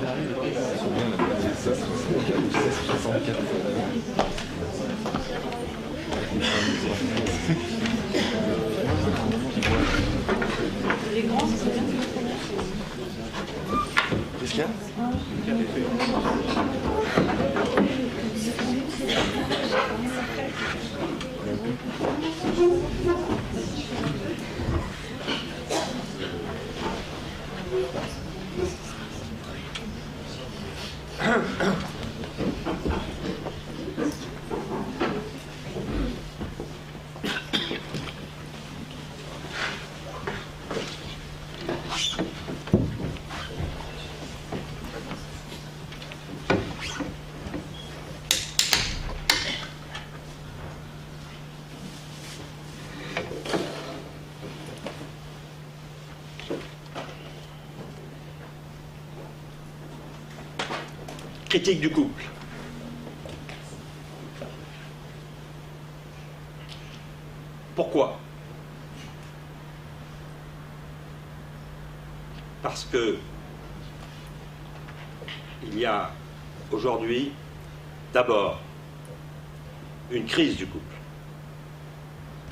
Les grands, ça serait bien. Qu'est-ce qu'il y a ? Critique du couple. Pourquoi? Parce que il y a aujourd'hui d'abord une crise du couple.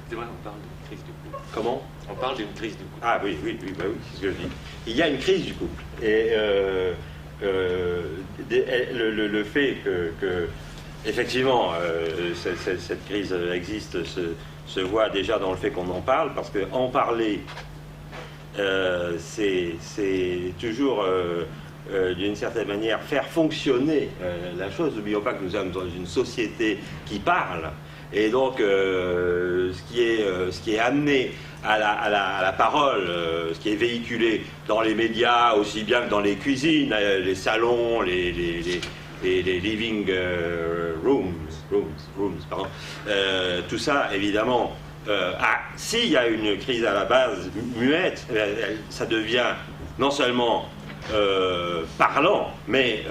C'est vrai, on parle d'une crise du couple. Comment? On parle d'une crise du couple. Ah oui, oui, oui, bah oui, c'est ce que je dis. Il y a une crise du couple. Et le fait que effectivement, cette crise existe se voit déjà dans le fait qu'on en parle, parce qu'en parler, c'est toujours, d'une certaine manière, faire fonctionner la chose. N'oublions pas que nous sommes dans une société qui parle, et donc ce qui est amené à la parole, ce qui est véhiculé dans les médias aussi bien que dans les cuisines, les salons, les living rooms, pardon. Tout ça, évidemment, s'il y a une crise à la base muette, ça devient non seulement parlant, mais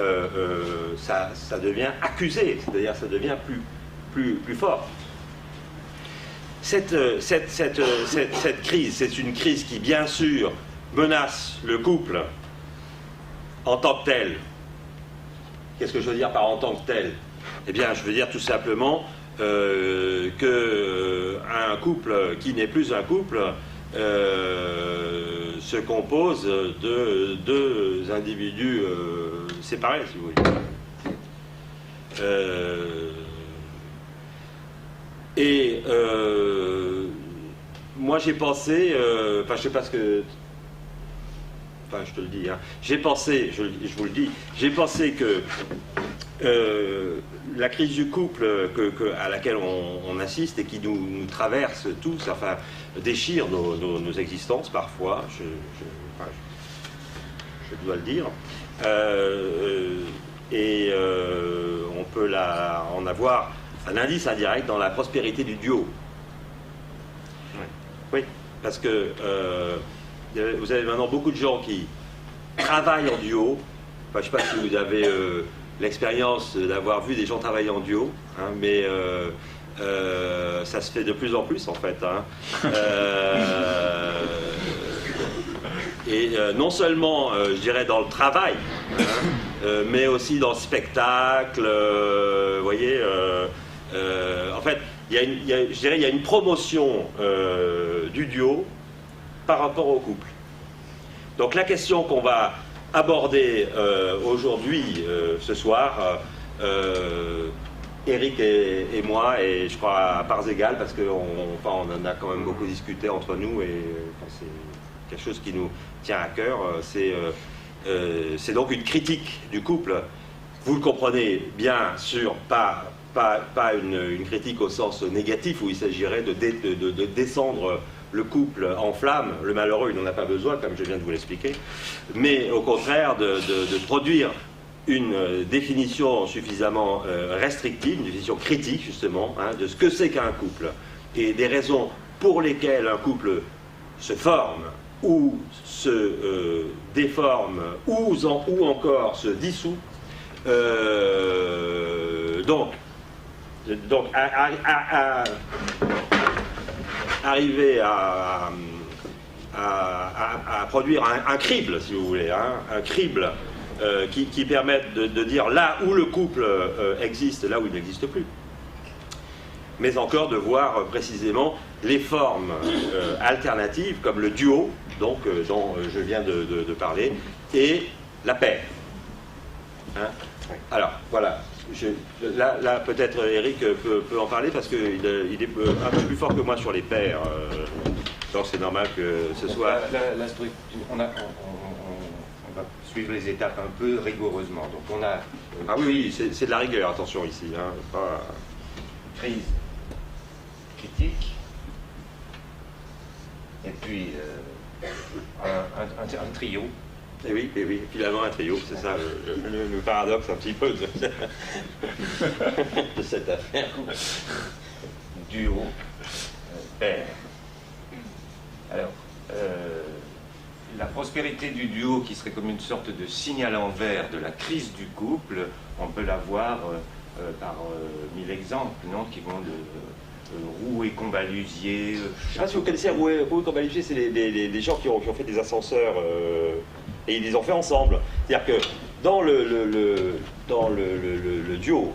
ça devient accusé, c'est-à-dire ça devient plus fort. Cette crise, c'est une crise qui, bien sûr, menace le couple en tant que tel. Qu'est-ce que je veux dire par en tant que tel? Eh bien, je veux dire tout simplement qu'un couple qui n'est plus un couple se compose de deux individus séparés, si vous voulez. Moi j'ai pensé, enfin je sais pas ce que, enfin je te le dis, hein, j'ai pensé, je vous le dis, j'ai pensé que la crise du couple à laquelle on assiste et qui nous traverse tous, enfin déchire nos existences parfois, je dois le dire, on peut en avoir un indice indirect dans la prospérité du duo. Oui, parce que vous avez maintenant beaucoup de gens qui travaillent en duo. Enfin, je ne sais pas si vous avez l'expérience d'avoir vu des gens travailler en duo, hein, mais ça se fait de plus en plus en fait. Hein. Non seulement, je dirais, dans le travail, hein, mais aussi dans le spectacle, vous voyez. En fait, je dirais il y a une promotion du duo par rapport au couple. Donc la question qu'on va aborder aujourd'hui, ce soir, Eric et moi, et je crois à parts égales, parce qu'on en a quand même beaucoup discuté entre nous, et c'est quelque chose qui nous tient à cœur, c'est donc une critique du couple. Vous le comprenez bien sûr, pas une critique au sens négatif où il s'agirait de descendre le couple en flammes. Le malheureux, il n'en a pas besoin, comme je viens de vous l'expliquer, mais au contraire de produire une définition suffisamment restrictive, une définition critique justement, hein, de ce que c'est qu'un couple et des raisons pour lesquelles un couple se forme ou se déforme ou encore se dissout. Donc arriver à produire un crible, si vous voulez, hein, un crible qui permettent de dire là où le couple existe, là où il n'existe plus. Mais encore de voir précisément les formes alternatives, comme le duo, donc, dont je viens de parler, et la paire. Hein? Alors, voilà. Là peut-être Eric peut en parler, parce qu'il est un peu plus fort que moi sur les paires. Donc c'est normal que ce soit... La structure, on va suivre les étapes un peu rigoureusement. Donc on a... Ah oui, c'est de la rigueur, attention ici. Hein, pas... Crise critique, et puis un trio. Et oui, finalement un trio, c'est ça le paradoxe un petit peu de cette affaire. Duo, paire. Alors, la prospérité du duo, qui serait comme une sorte de signal envers de la crise du couple, on peut la voir par 1000 exemples, non, qui vont de Roux et Combalusier. Je ne sais pas si vous connaissez Roux et Combalusier, c'est des gens qui ont fait des ascenseurs et ils les ont fait ensemble. C'est-à-dire que dans le duo,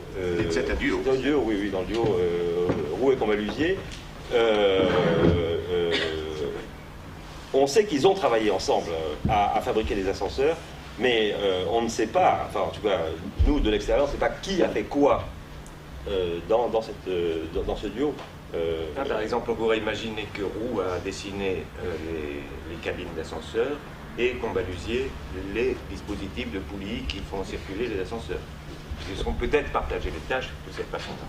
c'est un duo. Dans le duo, oui, dans le duo Roux et Combalusier, on sait qu'ils ont travaillé ensemble à fabriquer des ascenseurs, mais on ne sait pas, enfin en tout cas nous de l'extérieur, on ne sait pas qui a fait quoi dans ce duo. Par exemple, on pourrait imaginer que Roux a dessiné les cabines d'ascenseur et Combalusier les dispositifs de poulies qui font circuler les ascenseurs. Ils seront peut-être partagés les tâches de cette façon-là.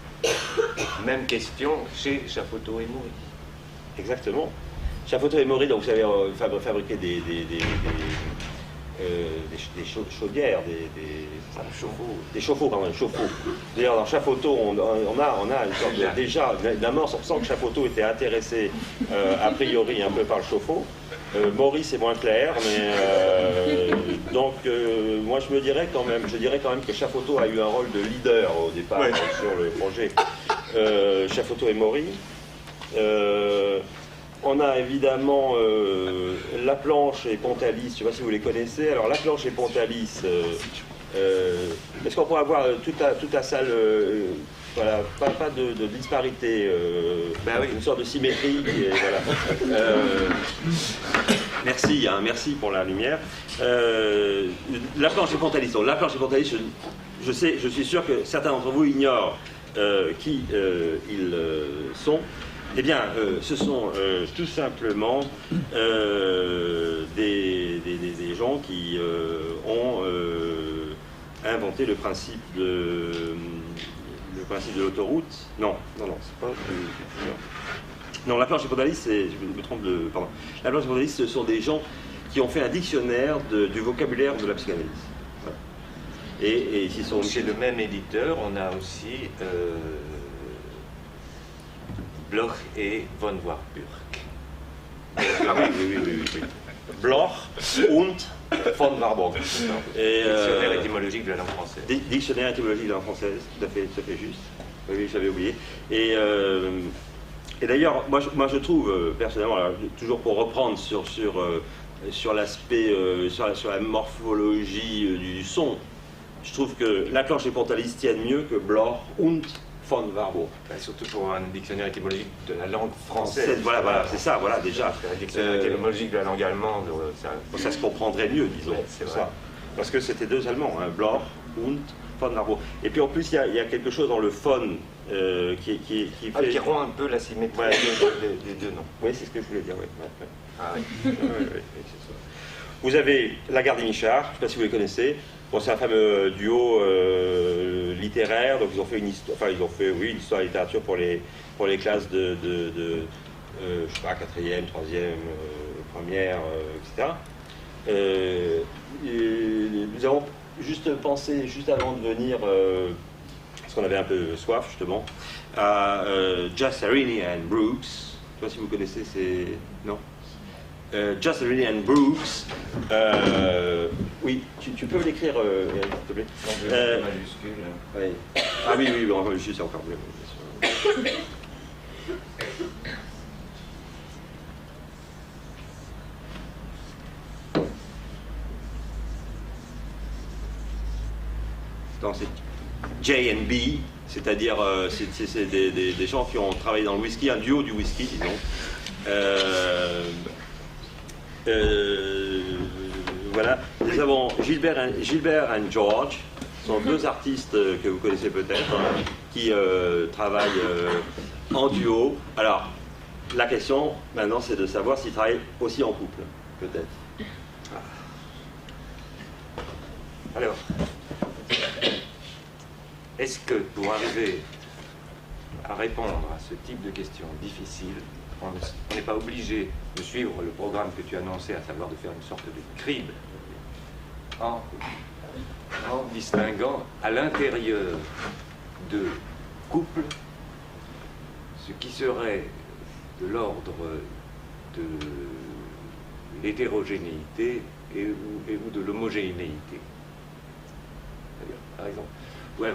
Même question chez Chaphotot et Maury. Exactement. Chaphotot et Maury, donc vous savez fabriquer des chaudières, des chauffe-eau. D'ailleurs, dans Chaphotot, on a une sorte déjà d'amorce. On sent que Chaphotot était intéressé a priori un peu par le chauffe-eau. Maury, c'est moins clair, mais donc moi je dirais quand même que Chaphotot a eu un rôle de leader au départ sur le projet. Chaphotot et Maury. On a évidemment Laplanche et Pontalis, je ne sais pas si vous les connaissez. Alors Laplanche et Pontalis, est-ce qu'on pourrait avoir toute la salle, voilà, pas de disparité, une sorte de symétrie. Et, voilà. Merci pour la lumière. Laplanche et Pontalis. Donc Laplanche et Pontalis, je suis sûr que certains d'entre vous ignorent qui ils sont. Eh bien, ce sont tout simplement des gens qui ont inventé le principe de l'autoroute. Non, c'est pas... Non, Laplanche et Pontalis, je me trompe de... Pardon. Laplanche et Pontalis, ce sont des gens qui ont fait un dictionnaire du vocabulaire de la psychanalyse. Voilà. Et ils sont... Chez le même éditeur, on a aussi... Bloch et von Warburg. Ah oui. Bloch und von Warburg. Dictionnaire étymologique de la langue française. Dictionnaire étymologique de la langue française, tout à fait juste. Oui, j'avais oublié. Et d'ailleurs, moi je trouve, personnellement, alors, toujours pour reprendre sur l'aspect, sur la morphologie du son, je trouve que Laplanche et Pontalis tiennent mieux que Bloch und von Warburg. Surtout pour un dictionnaire étymologique de la langue française. Voilà, c'est ça, voilà, déjà. Un dictionnaire étymologique de la langue allemande, ça se comprendrait mieux, disons. Ouais, c'est vrai. Ça. Parce que c'était deux Allemands, hein, Bloch und von Warburg. Et puis en plus, il y a quelque chose dans le von qui fait... qui rompt un peu la symétrie des deux noms. Oui, c'est ce que je voulais dire, oui. Ah oui. Oui, c'est ça. Vous avez Lagarde et Michard, je ne sais pas si vous les connaissez. Bon, c'est un fameux duo littéraire, donc ils ont fait une histoire, une histoire de littérature pour les classes de je sais pas, 4e, 3e, première, etc. Nous avons juste pensé, juste avant de venir, parce qu'on avait un peu soif justement, à Just Arini and Brooks. Je ne sais pas si vous connaissez ces... Non. Just Arini and Brooks. Oui, tu peux l'écrire, s'il te plaît. Majuscule. Oui. Ah oui, en majuscule, c'est encore mieux. c'est J&B, c'est-à-dire c'est des gens qui ont travaillé dans le whisky, un duo du whisky, disons. Voilà, nous avons Gilbert and George, sont deux artistes que vous connaissez peut-être, qui travaillent en duo. Alors, la question maintenant, c'est de savoir s'ils travaillent aussi en couple, peut-être. Alors, est-ce que pour arriver à répondre à ce type de questions difficiles, on n'est pas obligé de suivre le programme que tu annonçais, à savoir de faire une sorte de crible en distinguant à l'intérieur de couples ce qui serait de l'ordre de l'hétérogénéité et ou de l'homogénéité. Par exemple, voilà,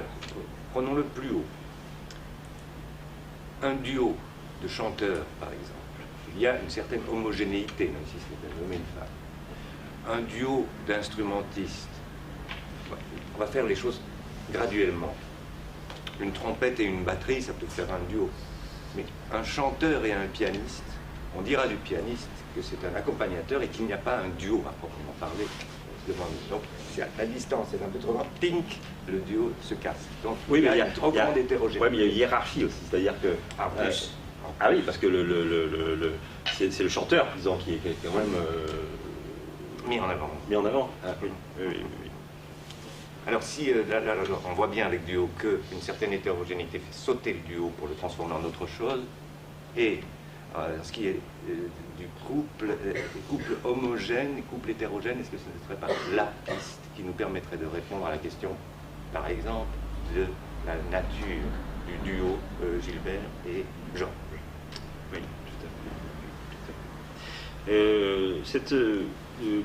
prenons le plus haut. Un duo de chanteurs, par exemple, il y a une certaine homogénéité, même si c'est un homme et une femme. Un duo d'instrumentistes, on va faire les choses graduellement. Une trompette et une batterie, ça peut faire un duo. Mais un chanteur et un pianiste, on dira du pianiste que c'est un accompagnateur et qu'il n'y a pas un duo à proprement parler devant nous. Donc, c'est à distance, c'est un peu trop grand. Tink, le duo se casse. Donc, oui, mais il y a une trop grande hétérogénéité. Oui, mais il y a une hiérarchie aussi, c'est-à-dire que... ah oui, parce que c'est le chanteur, disons, qui est quand même... mis en avant. Mis en avant, ah, oui. Alors si, là, on voit bien avec duo qu'une certaine hétérogénéité fait sauter le duo pour le transformer en autre chose, et ce qui est du couple homogène, couple hétérogène, est-ce que ce ne serait pas la piste qui nous permettrait de répondre à la question, par exemple, de la nature du duo Gilbert et Georges? Oui, tout à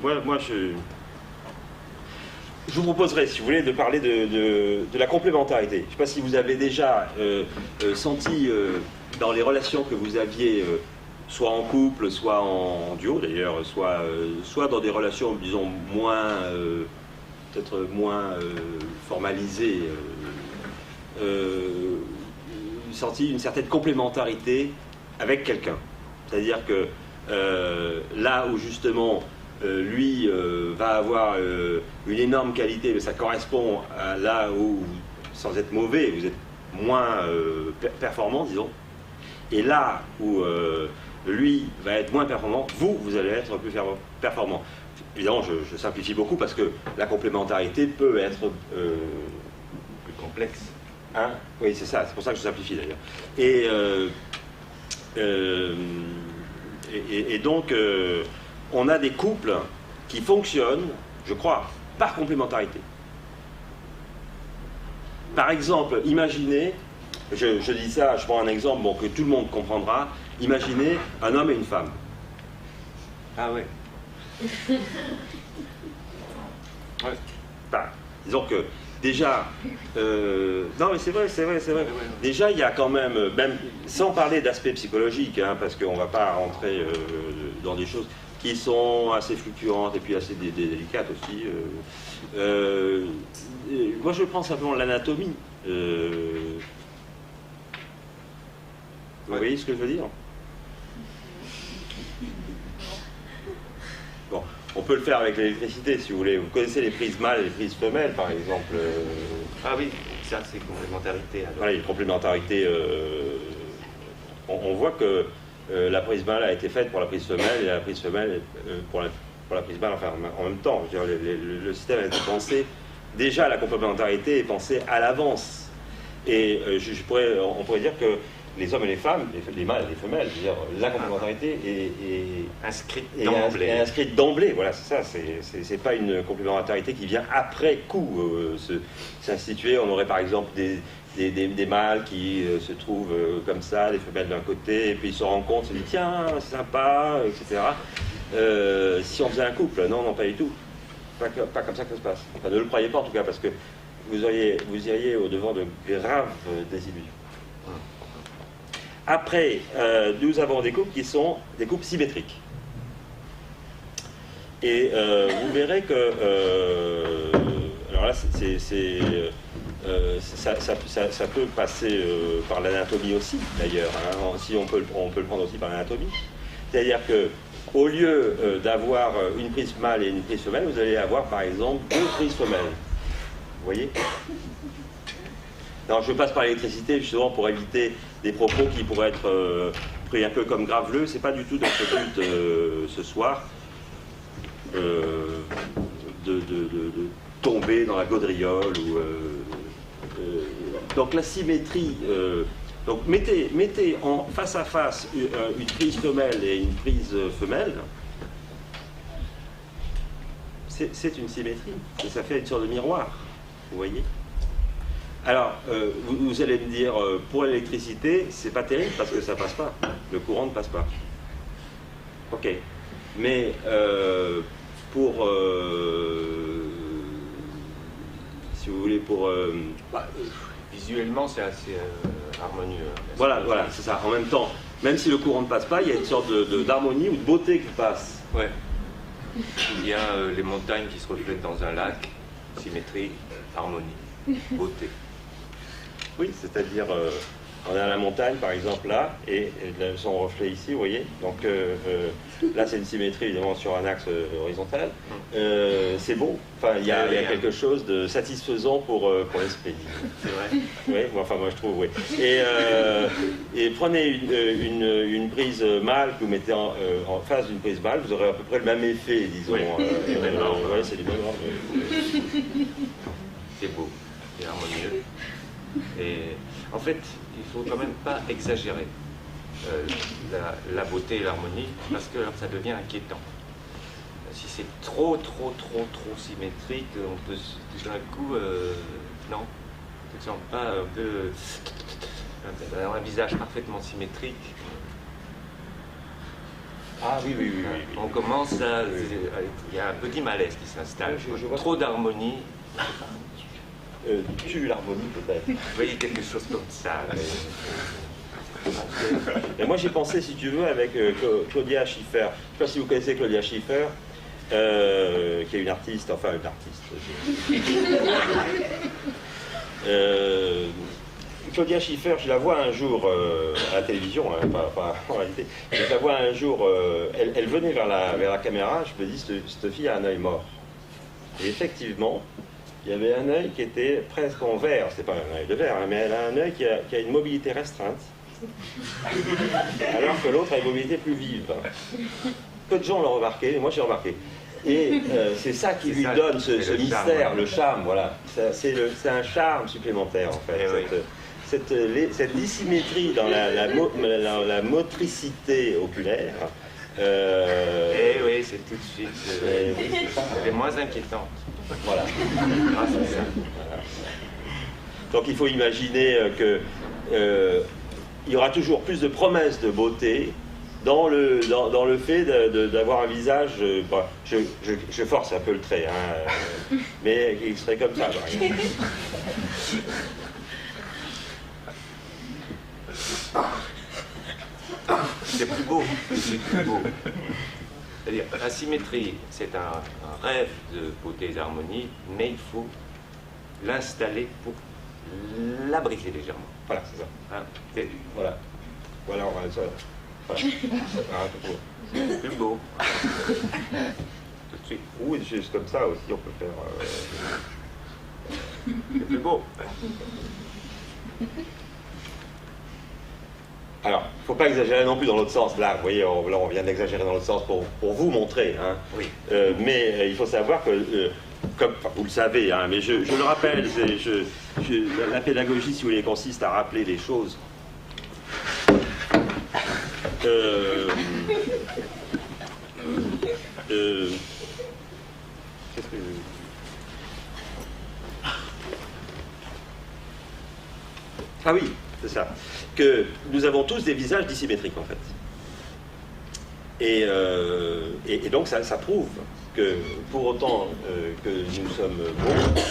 fait. Moi, je vous proposerais, si vous voulez, de parler de la complémentarité. Je ne sais pas si vous avez déjà senti dans les relations que vous aviez, soit en couple, soit en duo d'ailleurs, soit dans des relations, disons, peut-être moins formalisées, senti une certaine complémentarité avec quelqu'un. C'est-à-dire que là où justement lui va avoir une énorme qualité, mais ça correspond à là où, sans être mauvais, vous êtes moins performant, disons. Et là où lui va être moins performant, vous allez être plus performant. Évidemment, je simplifie beaucoup parce que la complémentarité peut être plus complexe. Hein? Oui, c'est ça, c'est pour ça que je simplifie d'ailleurs. Et donc, on a des couples qui fonctionnent, je crois, par complémentarité. Par exemple, imaginez, je dis ça, je prends un exemple bon, que tout le monde comprendra, imaginez un homme et une femme. Ah ouais. Ouais. Enfin, disons que déjà, non mais c'est vrai. Déjà il y a quand même sans parler d'aspect psychologique, hein, parce qu'on ne va pas rentrer dans des choses qui sont assez fluctuantes et puis assez délicates aussi. Moi je prends simplement l'anatomie. Vous voyez ce que je veux dire? Bon, on peut le faire avec l'électricité si vous voulez. Vous connaissez les prises mâles et les prises femelles par exemple. Ah oui, ça c'est complémentarité. Alors. Voilà, une complémentarité. On voit que la prise mâle a été faite pour la prise femelle et la prise femelle pour la prise mâle, enfin en même temps. Je veux dire, le système a été pensé. Déjà, la complémentarité est pensée à l'avance. Et on pourrait dire que les hommes et les femmes, les mâles et les femelles, je veux dire, la complémentarité est inscrite d'emblée. Voilà, c'est ça. C'est pas une complémentarité qui vient après coup s'instituer. On aurait par exemple des mâles qui se trouvent comme ça, des femelles d'un côté, et puis ils se rencontrent, se disent tiens, c'est sympa, etc. Si on faisait un couple, non, pas du tout. Pas comme ça que ça se passe. Enfin, ne le croyez pas en tout cas, parce que vous iriez au-devant de graves désillusions. Après, nous avons des couples qui sont des couples symétriques. Et vous verrez que... alors là, ça peut passer par l'anatomie aussi, d'ailleurs, hein, si on peut le prendre aussi par l'anatomie. C'est-à-dire que au lieu d'avoir une prise mâle et une prise femelle, vous allez avoir par exemple 2 prises femelles. Vous voyez? Non, je passe par l'électricité justement pour éviter des propos qui pourraient être pris un peu comme graveleux. C'est pas du tout dans ce but ce soir de tomber dans la gaudriole ou donc la symétrie. Donc mettez en face à face une prise femelle et une prise femelle. C'est une symétrie. Ça fait une sorte de miroir. Vous voyez? Alors, vous allez me dire, pour l'électricité, c'est pas terrible parce que ça passe pas. Le courant ne passe pas. Ok. Mais pour, si vous voulez, pour... visuellement, c'est assez harmonieux. Voilà, c'est ça. En même temps, même si le courant ne passe pas, il y a une sorte d'harmonie ou de beauté qui passe. Ouais. Il y a les montagnes qui se reflètent dans un lac, symétrie, harmonie, beauté. Oui, c'est-à-dire, on a la montagne, par exemple, là, et son reflet ici, vous voyez. Donc là, c'est une symétrie, évidemment, sur un axe horizontal. C'est beau. Enfin, il y a quelque chose de satisfaisant pour l'esprit. C'est vrai. Oui, enfin, moi, je trouve, oui. Et prenez une prise mâle que vous mettez en face d'une prise mâle, vous aurez à peu près le même effet, disons. Oui, c'est du même ordre. C'est beau, c'est harmonieux. Et en fait, il ne faut quand même pas exagérer la beauté et l'harmonie, parce que alors, ça devient inquiétant. Si c'est trop symétrique, on peut tout d'un coup, non, tu ne te sens pas un peu... un visage parfaitement symétrique. Ah oui. On commence à... Il y a un petit malaise qui s'installe. Je vois trop d'harmonie. Tue l'harmonie peut-être. Vous voyez quelque chose comme ça. Et moi j'ai pensé, si tu veux, avec Claudia Schiffer. Je ne sais pas si vous connaissez Claudia Schiffer, qui est une artiste, Claudia Schiffer, je la vois un jour à la télévision, hein, pas en réalité. Je la vois un jour, elle venait vers la caméra, je me dis, cette fille a un œil mort. Et effectivement, il y avait un œil qui était presque en verre, c'est pas un œil de verre, hein, mais elle a un œil qui a une mobilité restreinte, alors que l'autre a une mobilité plus vive. Peu de gens l'ont remarqué, mais moi j'ai remarqué. Et c'est ça qui lui donne ce mystère, le charme, voilà. C'est un charme supplémentaire en fait. Cette dissymétrie dans la motricité oculaire. Oui, c'est tout de suite. Elle est moins inquiétante. Voilà. Grâce à ça. Voilà. Donc il faut imaginer que il y aura toujours plus de promesses de beauté dans le fait d'avoir un visage. Je force un peu le trait, hein, mais il serait comme ça, par exemple. C'est plus beau. C'est plus beau. C'est-à-dire, la symétrie, c'est un rêve de beauté et d'harmonie, mais il faut l'installer pour la briser légèrement. Voilà, c'est ça. Hein, voilà. Voilà, on va ça. Voilà. C'est plus beau. Tout de suite. Ou des choses comme ça aussi, on peut faire. C'est plus beau. Alors, il ne faut pas exagérer non plus dans l'autre sens. Là, vous voyez, là, on vient d'exagérer dans l'autre sens pour vous montrer. Hein. Oui. Mais il faut savoir que, comme vous le savez, hein, mais je le rappelle, la pédagogie, si vous voulez, consiste à rappeler les choses. Qu'est-ce que Ah oui, c'est ça. Que nous avons tous des visages dissymétriques, en fait. Et donc, ça prouve que, pour autant que nous sommes bons,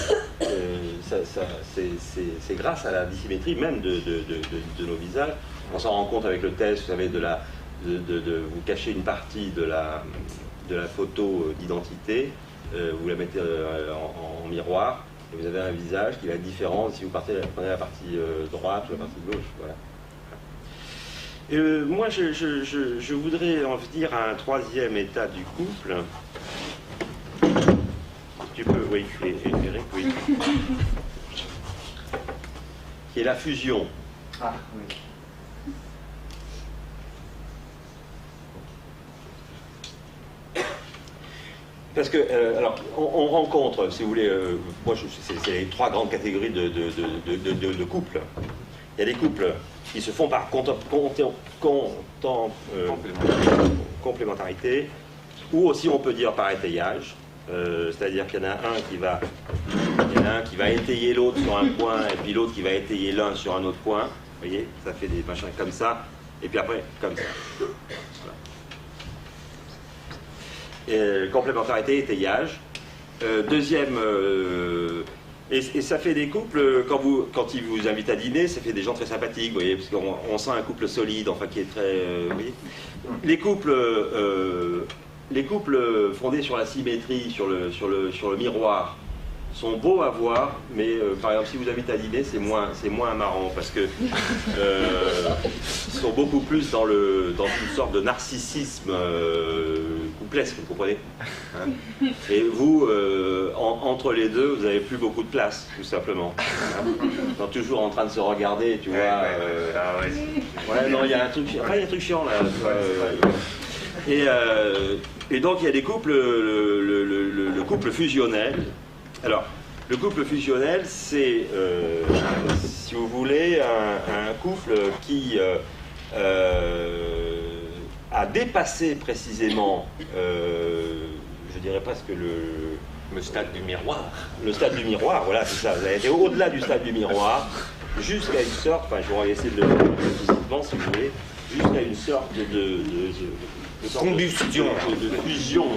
c'est grâce à la dissymétrie même de nos visages. On s'en rend compte avec le test, vous savez, de vous cacher une partie de la photo d'identité, vous la mettez en miroir, Et vous avez un visage qui va être différent si vous prenez la partie droite ou la partie gauche. Voilà. Moi, je voudrais en venir à un troisième état du couple. Tu peux, oui, Eric, oui. Qui est la fusion. Ah, oui. Parce que, alors, on rencontre, si vous voulez, moi, c'est les trois grandes catégories de couples. Il y a des couples qui se font par complémentarité, ou aussi on peut dire par étayage. C'est-à-dire qu'il y en a un qui va étayer l'autre sur un point, et puis l'autre qui va étayer l'un sur un autre point. Vous voyez, ça fait des machins comme ça, et puis après, comme ça. Voilà. Complémentarité, étayage. Deuxième, et ça fait des couples, quand ils vous invitent à dîner, ça fait des gens très sympathiques, vous voyez, parce qu'on sent un couple solide, enfin qui est très... vous voyez. Les couples fondés sur la symétrie, sur le miroir, sont beaux à voir, mais par exemple, si vous invitez à dîner, c'est moins marrant, parce que ils sont beaucoup plus dans une sorte de narcissisme couplesque, vous comprenez, hein. Et vous, entre les deux, vous n'avez plus beaucoup de place, tout simplement. Hein. Ils sont toujours en train de se regarder, tu vois. Ouais, non, il y a un truc chiant, là. Et donc il y a des couples, le couple fusionnel. Alors, le couple fusionnel, c'est, si vous voulez, un couple qui a dépassé précisément, je dirais presque Le stade du miroir. le stade du miroir, voilà, c'est ça. Vous avez été au-delà du stade du miroir, jusqu'à une sorte, enfin, je vais essayer de le dire physiquement, si vous voulez, jusqu'à une sorte de combustion, de fusion.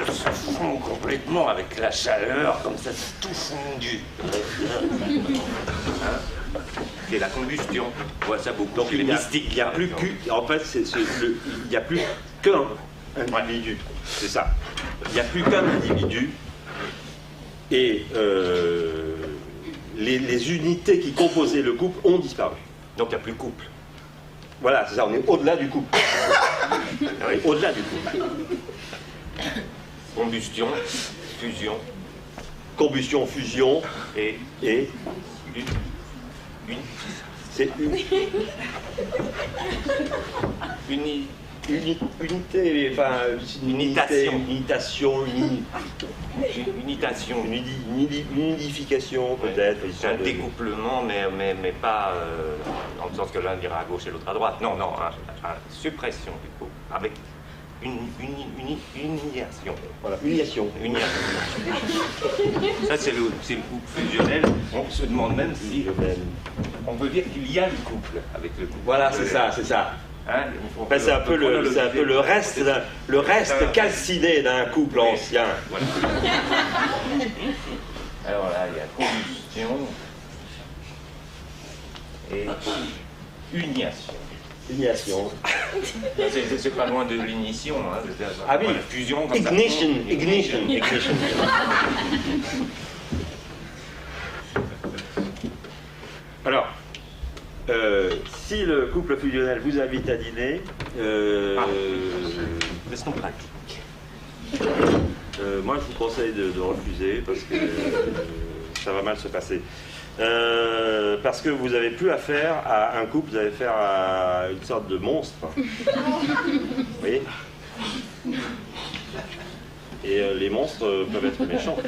Ça se fond complètement avec la chaleur, comme ça, c'est tout fondu. Hein? C'est la combustion. On voit ça beaucoup. Donc il n'y a plus qu'un individu. C'est ça. Il n'y a plus qu'un individu. Et les unités qui composaient le couple ont disparu. Donc il n'y a plus de couple. Voilà, c'est ça, on est au-delà du couple. Au-delà du couple. Combustion, fusion. Combustion, fusion Et c'est unité, enfin, unitation. Unification peut-être. C'est un découplement, mais pas dans le sens que l'un ira à gauche et l'autre à droite. Non, suppression du couple, avec une uniation. Voilà, uniation. Ça, c'est le couple fusionnel. On se demande même si on peut dire qu'il y a le couple avec le couple. Voilà, c'est ça. Hein, c'est un peu le reste calciné d'un couple ancien. Voilà. Alors là, il y a combustion et uniation. Uniation. C'est pas loin de l'ignition. Hein. Ah oui, voilà, fusion. Comme ignition. Alors, si le couple fusionnel vous invite à dîner, Restons pratiques. moi je vous conseille de refuser parce que ça va mal se passer. Parce que vous n'avez plus affaire à un couple, vous avez affaire à une sorte de monstre. Vous voyez ? Et les monstres peuvent être méchants.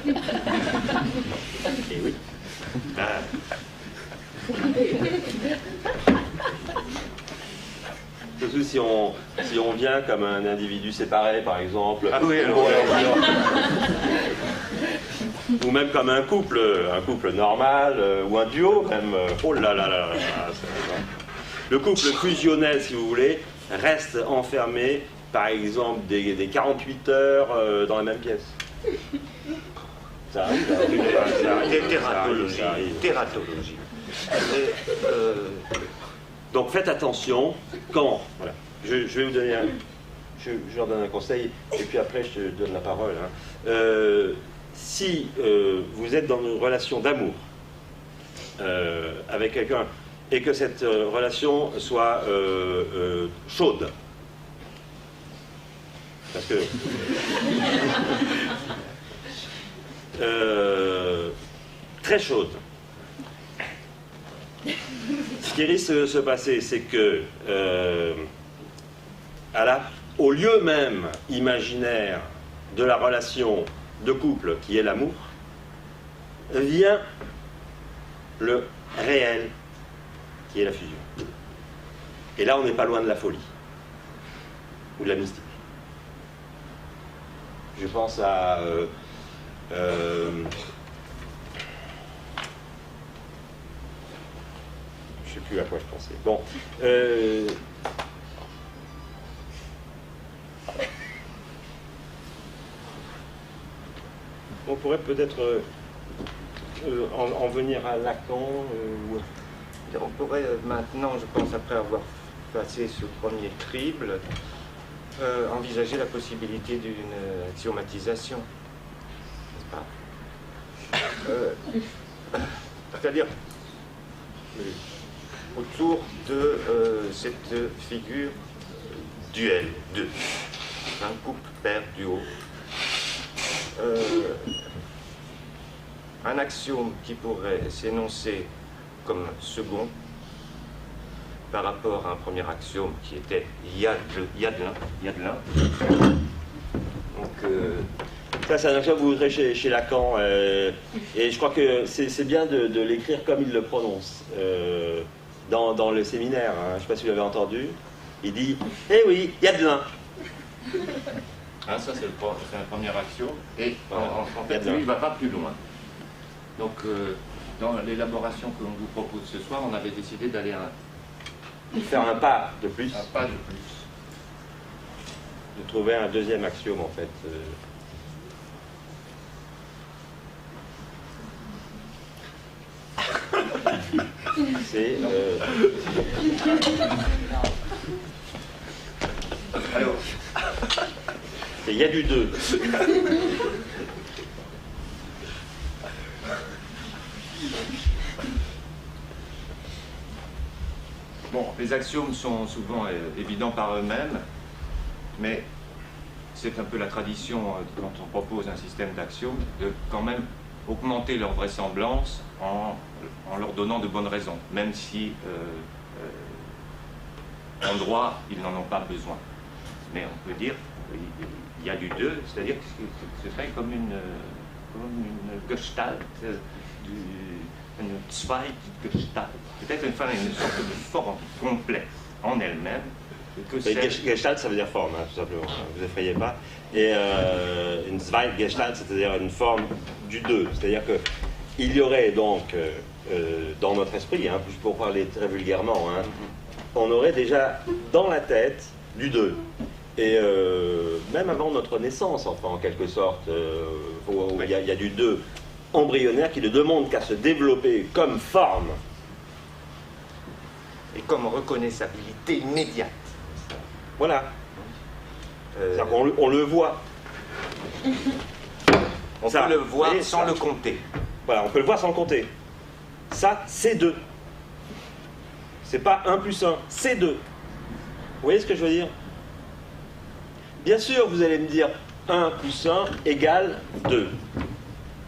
Et oui. Surtout si on vient comme un individu séparé, par exemple. Ah oui, alors, ou même comme un couple normal, ou un duo même. Oh là là là là. Le couple fusionnel, si vous voulez, reste enfermé, par exemple, des 48 heures dans la même pièce. Ça arrive. Tératologie. Donc faites attention quand. Voilà. Je vais vous donner je leur donne un conseil et puis après je te donne la parole. Hein. si vous êtes dans une relation d'amour avec quelqu'un et que cette relation soit chaude, parce que très chaude, ce qui risque de se passer, c'est que au lieu même imaginaire de la relation de couple qui est l'amour, vient le réel qui est la fusion. Et là, on n'est pas loin de la folie ou de la mystique. Je pense à je sais plus à quoi je pensais. Bon, on pourrait peut-être en venir à Lacan. On pourrait maintenant, je pense, après avoir passé ce premier crible, envisager la possibilité d'une axiomatisation. C'est-à-dire autour de cette figure duel, deux, un couple pair duo, un axiome qui pourrait s'énoncer comme second par rapport à un premier axiome qui était il y a de l'un. Donc ça, c'est un axiome que vous voudrez chez Lacan, et je crois que c'est bien de l'écrire comme il le prononce dans le séminaire. Hein, je ne sais pas si vous l'avez entendu. Il dit « Eh oui, il y a de l'un ». Ça, c'est un premier axiome. Et en fait, lui, il ne va pas plus loin. Donc, dans l'élaboration que l'on vous propose ce soir, on avait décidé d'aller faire un pas de plus. Un pas de plus. De trouver un deuxième axiome, en fait. C'est... Alors, il y a du 2. Bon, les axiomes sont souvent évidents par eux-mêmes, mais c'est un peu la tradition quand on propose un système d'axiomes de quand même augmenter leur vraisemblance en leur donnant de bonnes raisons, même si en droit, ils n'en ont pas besoin. Mais on peut dire qu'il y a du 2, c'est-à-dire que ce serait comme une Gestalt, une Zweitgestalt, peut-être une sorte de forme complète en elle-même. Gestalt, ça veut dire forme, hein, tout simplement, ne vous effrayez pas. Et une Zweitgestalt, c'est-à-dire une forme du 2, c'est-à-dire qu'il y aurait donc, dans notre esprit, hein, pour parler très vulgairement, hein, on aurait déjà dans la tête du 2. Et même avant notre naissance, enfin, en quelque sorte, il y a du 2 embryonnaire qui ne demande qu'à se développer comme forme. Et comme reconnaissabilité immédiate. Voilà. On le voit. On peut le voir sans le compter. Voilà, on peut le voir sans le compter. Ça, c'est 2. C'est pas 1 plus 1, c'est 2. Vous voyez ce que je veux dire? Bien sûr, vous allez me dire 1 plus 1 égale 2.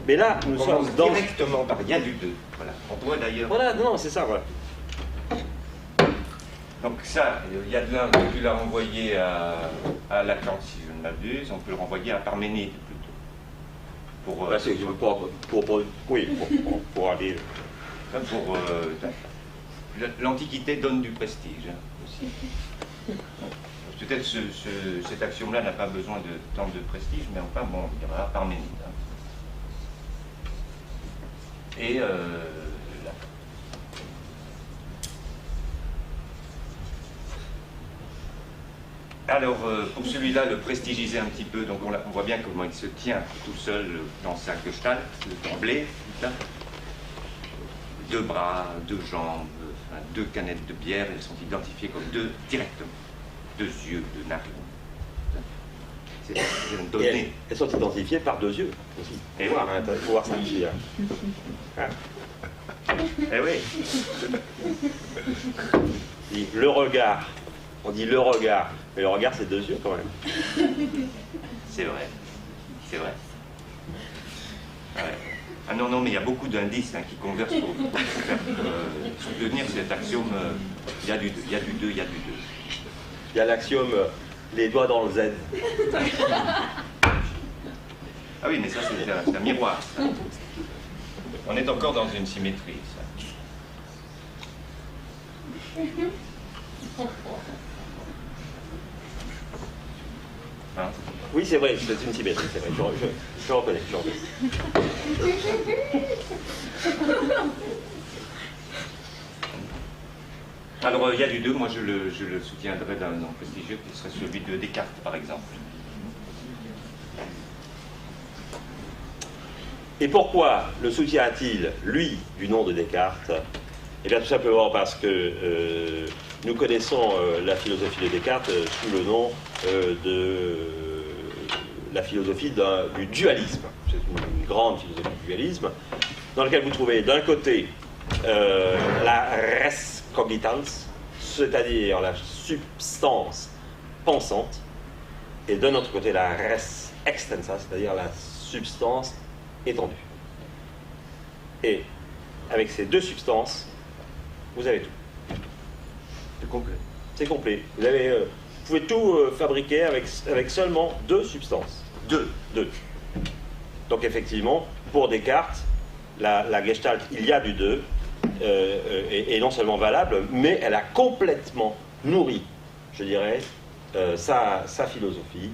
Mais là, nous sommes dans... directement par il y a du 2. Voilà. On pourrait d'ailleurs... Voilà, non, c'est ça, voilà. Donc ça, il y a de l'un, tu l'as renvoyé à Lacan, si je ne m'abuse, on peut le renvoyer à Parménide, plutôt. Pour aller... L'Antiquité donne du prestige, hein, aussi. Peut-être cet axiome-là n'a pas besoin de tant de prestige, mais enfin, bon, il y aura Parménide. Hein. Et là. Alors, pour celui-là, le prestigiser un petit peu, donc on voit bien comment il se tient tout seul dans sa gestalt, d'emblée, 2 bras, 2 jambes, enfin, 2 canettes de bière, elles sont identifiées comme 2 directement, 2 yeux, 2 narines. C'est une Et donnée. elles sont identifiées par 2 yeux aussi. Et Voir, hein, faut voir ça ici. Hein. Eh oui. Le regard. On dit le regard. Mais le regard, c'est 2 yeux quand même. C'est vrai. C'est vrai. Ouais. Ah non, non, mais il y a beaucoup d'indices qui convergent pour faire soutenir cet axiome. Il y a du 2, il y a du 2, il y a du 2. Il y a l'axiome les doigts dans le Z. Ah oui, mais ça, c'est un miroir. Ça. On est encore dans une symétrie, ça. Hein? Oui, c'est vrai, c'est une symétrie, c'est vrai. Je reconnais, je reconnais. Alors, il y a du 2, moi je le soutiendrai d'un nom prestigieux qui serait celui de Descartes, par exemple. Et pourquoi le soutient-il, lui, du nom de Descartes? Eh bien, tout simplement parce que nous connaissons la philosophie de Descartes sous le nom de la philosophie du dualisme. C'est une grande philosophie du dualisme, dans laquelle vous trouvez d'un côté la res cogitans, c'est-à-dire la substance pensante, et d'un autre côté la res extensa, c'est-à-dire la substance étendue. Et avec ces 2 substances, vous avez tout. C'est complet. C'est complet. Vous pouvez tout fabriquer avec seulement 2 substances. 2. Donc effectivement, pour Descartes, la Gestalt, il y a du 2, est non seulement valable, mais elle a complètement nourri, je dirais, sa philosophie.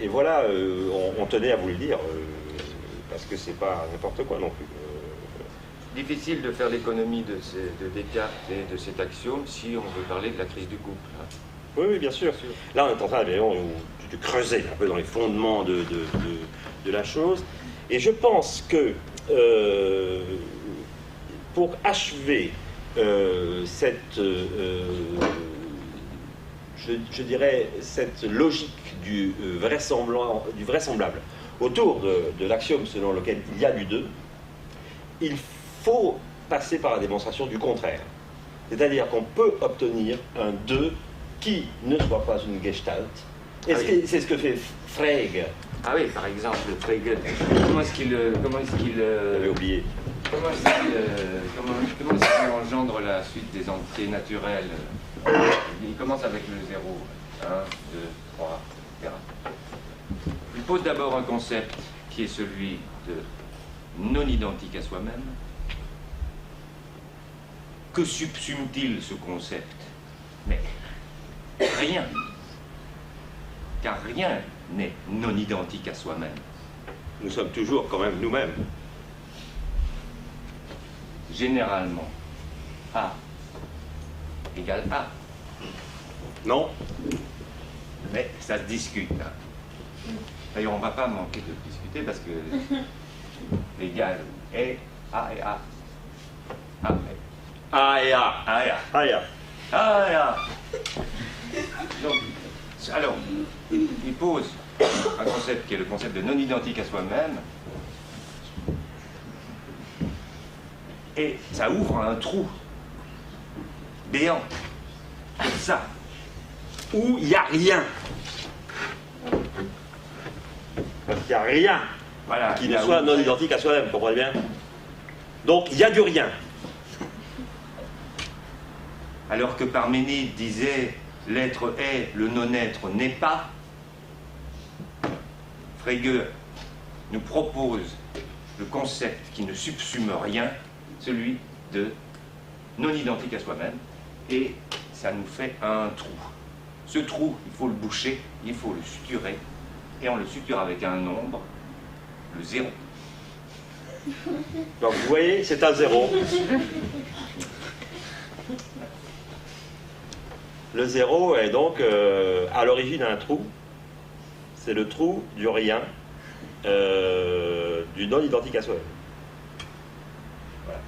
Et voilà, on tenait à vous le dire, parce que c'est pas n'importe quoi non plus. Difficile de faire l'économie de Descartes et de cet axiome si on veut parler de la crise du couple. Hein. Oui, oui, bien sûr. Là, on est en train de creuser un peu dans les fondements de la chose. Et je pense que pour achever cette, je dirais, cette logique du vraisemblable autour de l'axiome selon lequel il y a du 2, il faut passer par la démonstration du contraire. C'est-à-dire qu'on peut obtenir un 2 qui ne soit pas une Gestalt. Et c'est ce que fait Frege. Ah oui, par exemple, Frege. Comment est-ce qu'il... J'avais oublié. Comment est-ce qu'il engendre la suite des entiers naturels? Il commence avec le 0. 1, 2, 3, etc. Il pose d'abord un concept qui est celui de non identique à soi-même. Que subsume-t-il ce concept? Mais rien. Car rien n'est non identique à soi-même. Nous sommes toujours quand même nous-mêmes. Généralement, A égale A. Non? Mais ça se discute. Hein. D'ailleurs, on ne va pas manquer de discuter parce que l'égal est A et A. A et A. A et A. A et A. A et A. Donc, alors, il pose un concept qui est le concept de non identique à soi-même. Et ça ouvre un trou béant, comme ça, Où il n'y a rien. Parce qu'il n'y a rien voilà, qui ne soit non identique à soi-même, vous comprenez bien? Donc il y a du rien. Alors que Parménide disait l'être est, le non-être n'est pas, Frege nous propose le concept qui ne subsume rien, celui de non identique à soi-même, et ça nous fait un trou. Ce trou, il faut le boucher, il faut le suturer, et on le suture avec un nombre, le 0. Donc vous voyez, c'est un 0. Le 0 est donc à l'origine un trou. C'est le trou du rien, du non identique à soi-même. Voilà.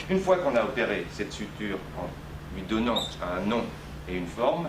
Une fois qu'on a opéré cette suture en lui donnant un nom et une forme,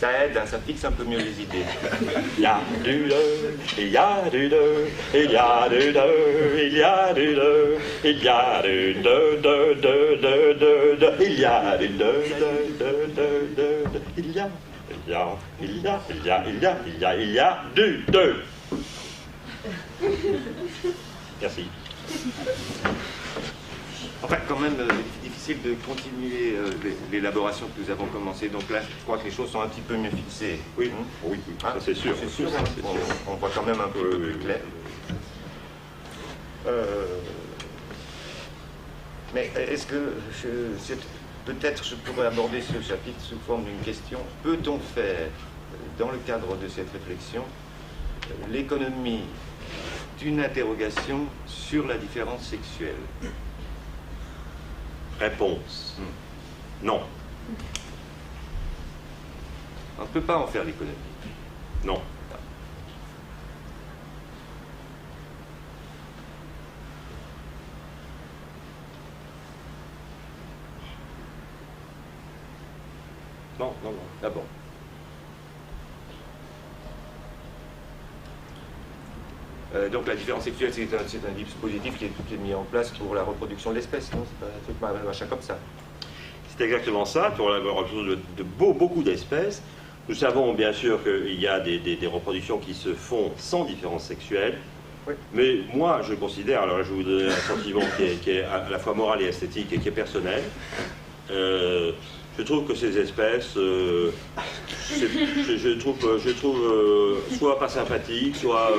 Ça aide, hein, ça fixe un peu mieux les idées. Il y a du deux, il y a du deux, il y a du deux, il y a du deux, il y a du deux, il y a du deux, il y a du deux. Merci. Enfin, quand même, difficile de continuer l'élaboration que nous avons commencé. Donc là, je crois que les choses sont un petit peu mieux fixées. Oui, oui, Hein, ça c'est sûr. C'est sûr, hein, on voit quand même un peu plus clair. Mais est-ce que peut-être je pourrais aborder ce chapitre sous forme d'une question. Peut-on faire, dans le cadre de cette réflexion, l'économie d'une interrogation sur la différence sexuelle? Réponse. Non. On ne peut pas en faire l'économie. Non. Non, non, non. Ah bon. Donc la différence sexuelle, c'est un dispositif qui est mis en place pour la reproduction de l'espèce, non? C'est pas un truc machin comme ça. C'est exactement ça, pour la reproduction de beaucoup d'espèces. Nous savons bien sûr qu'il y a des reproductions qui se font sans différence sexuelle. Oui. Mais moi, je considère, alors là, je vais vous donner un sentiment qui est à la fois moral et esthétique et qui est personnel. Je trouve que ces espèces, je trouve soit pas sympathiques, soit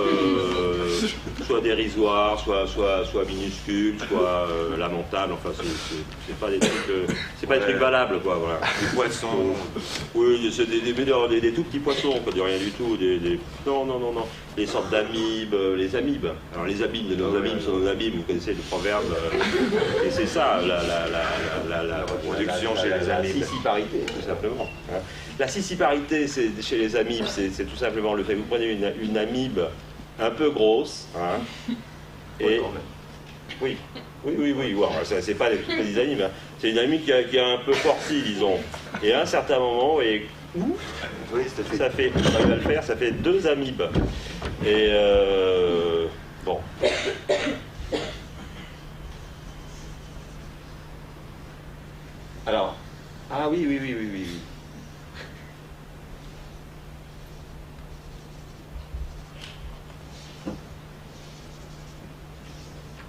dérisoires, soit minuscules, soit lamentables. Enfin, c'est pas des trucs, c'est pas des trucs valables, quoi. Voilà. Des poissons. Oui, c'est des tout petits poissons, quoi, de rien du tout. Non, non, non, non. Les sortes d'amibes, les amibes. Alors les amibes, nos amibes sont nos amibes. Vous connaissez le proverbe. Et c'est ça, la reproduction chez les amibes. La scissiparité, tout simplement. La scissiparité, chez les amibes, c'est tout simplement le fait. Vous prenez une amibe un peu grosse, hein, et oui, voilà, c'est pas des petites amibes, hein. C'est une amibe qui est un peu fortie, disons. Et à un certain moment, et Oui, ça fait, on va le faire, ça fait 2 amibes. Et bon. Ah oui, oui, oui, oui, oui.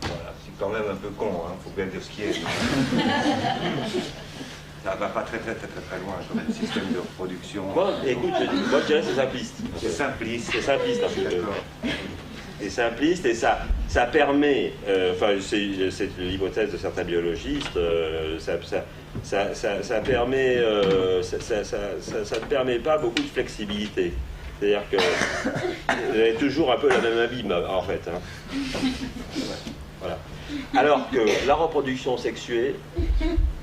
Voilà, c'est quand même un peu con, hein, faut bien dire ce qui est. Ça va pas très loin comme système de reproduction. Moi, écoute, moi je dirais c'est simpliste. C'est simpliste. C'est simpliste, un peu. D'accord. C'est simpliste et ça permet, enfin c'est l'hypothèse de certains biologistes, ça permet, ça ne permet pas beaucoup de flexibilité. C'est-à-dire que vous avez toujours un peu la même abîme en fait. Hein. Voilà. Alors que la reproduction sexuée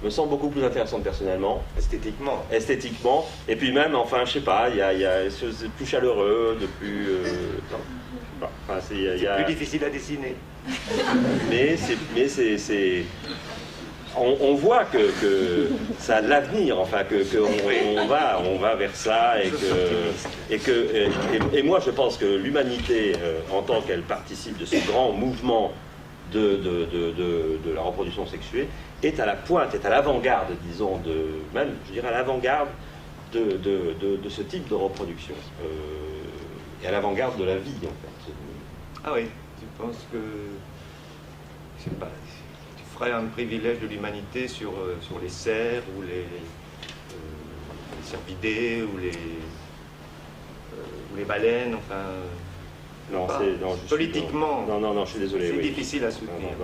me semble beaucoup plus intéressante personnellement. Esthétiquement. Esthétiquement, et puis même, enfin, je sais pas, il y a des choses de plus chaleureux, de plus... non. Enfin, C'est plus difficile à dessiner. Mais c'est... On voit que ça a de l'avenir, enfin, on va vers ça, et moi je pense que l'humanité, en tant qu'elle participe de ce grand mouvement de la reproduction sexuée, est à la pointe, est à l'avant-garde, disons, même, je dirais, à l'avant-garde de ce type de reproduction, et à l'avant-garde de la vie, en fait. Ah oui, tu penses que, je sais pas, tu ferais un privilège de l'humanité sur les cerfs ou les cervidés ou les baleines, enfin... Non, politiquement, non, je suis désolé. C'est oui. difficile à soutenir.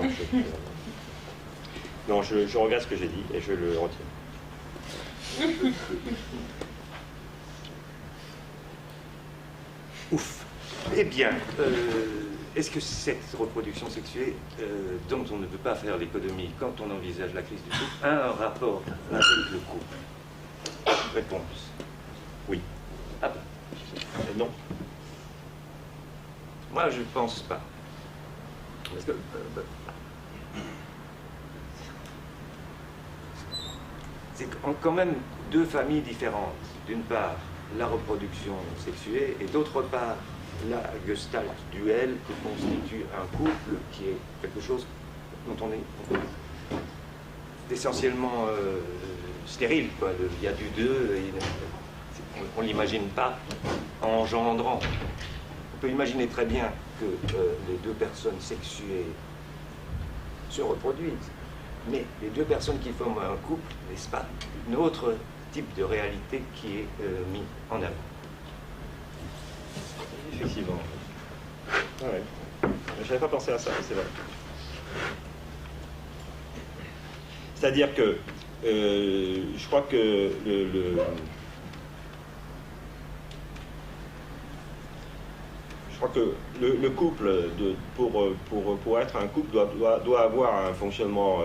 Non, je regarde ce que j'ai dit et je le retiens. Ouf. Eh bien, est-ce que cette reproduction sexuée, dont on ne peut pas faire l'économie quand on envisage la crise du couple, a un rapport avec le couple? Réponse. Oui. Ah bon? Non. Moi, je pense pas. Parce que... c'est quand même deux familles différentes. D'une part, la reproduction sexuée, et d'autre part, la gestalt duel que constitue un couple qui est quelque chose dont on est essentiellement stérile, quoi. Il y a du deux, on ne l'imagine pas engendrant. On peut imaginer très bien que les deux personnes sexuées se reproduisent, mais les deux personnes qui forment un couple, n'est-ce pas, un autre type de réalité qui est mis en avant. Effectivement. Ah ouais. Je n'avais pas pensé à ça, c'est vrai. C'est-à-dire que je crois que le couple, pour être un couple, doit avoir un fonctionnement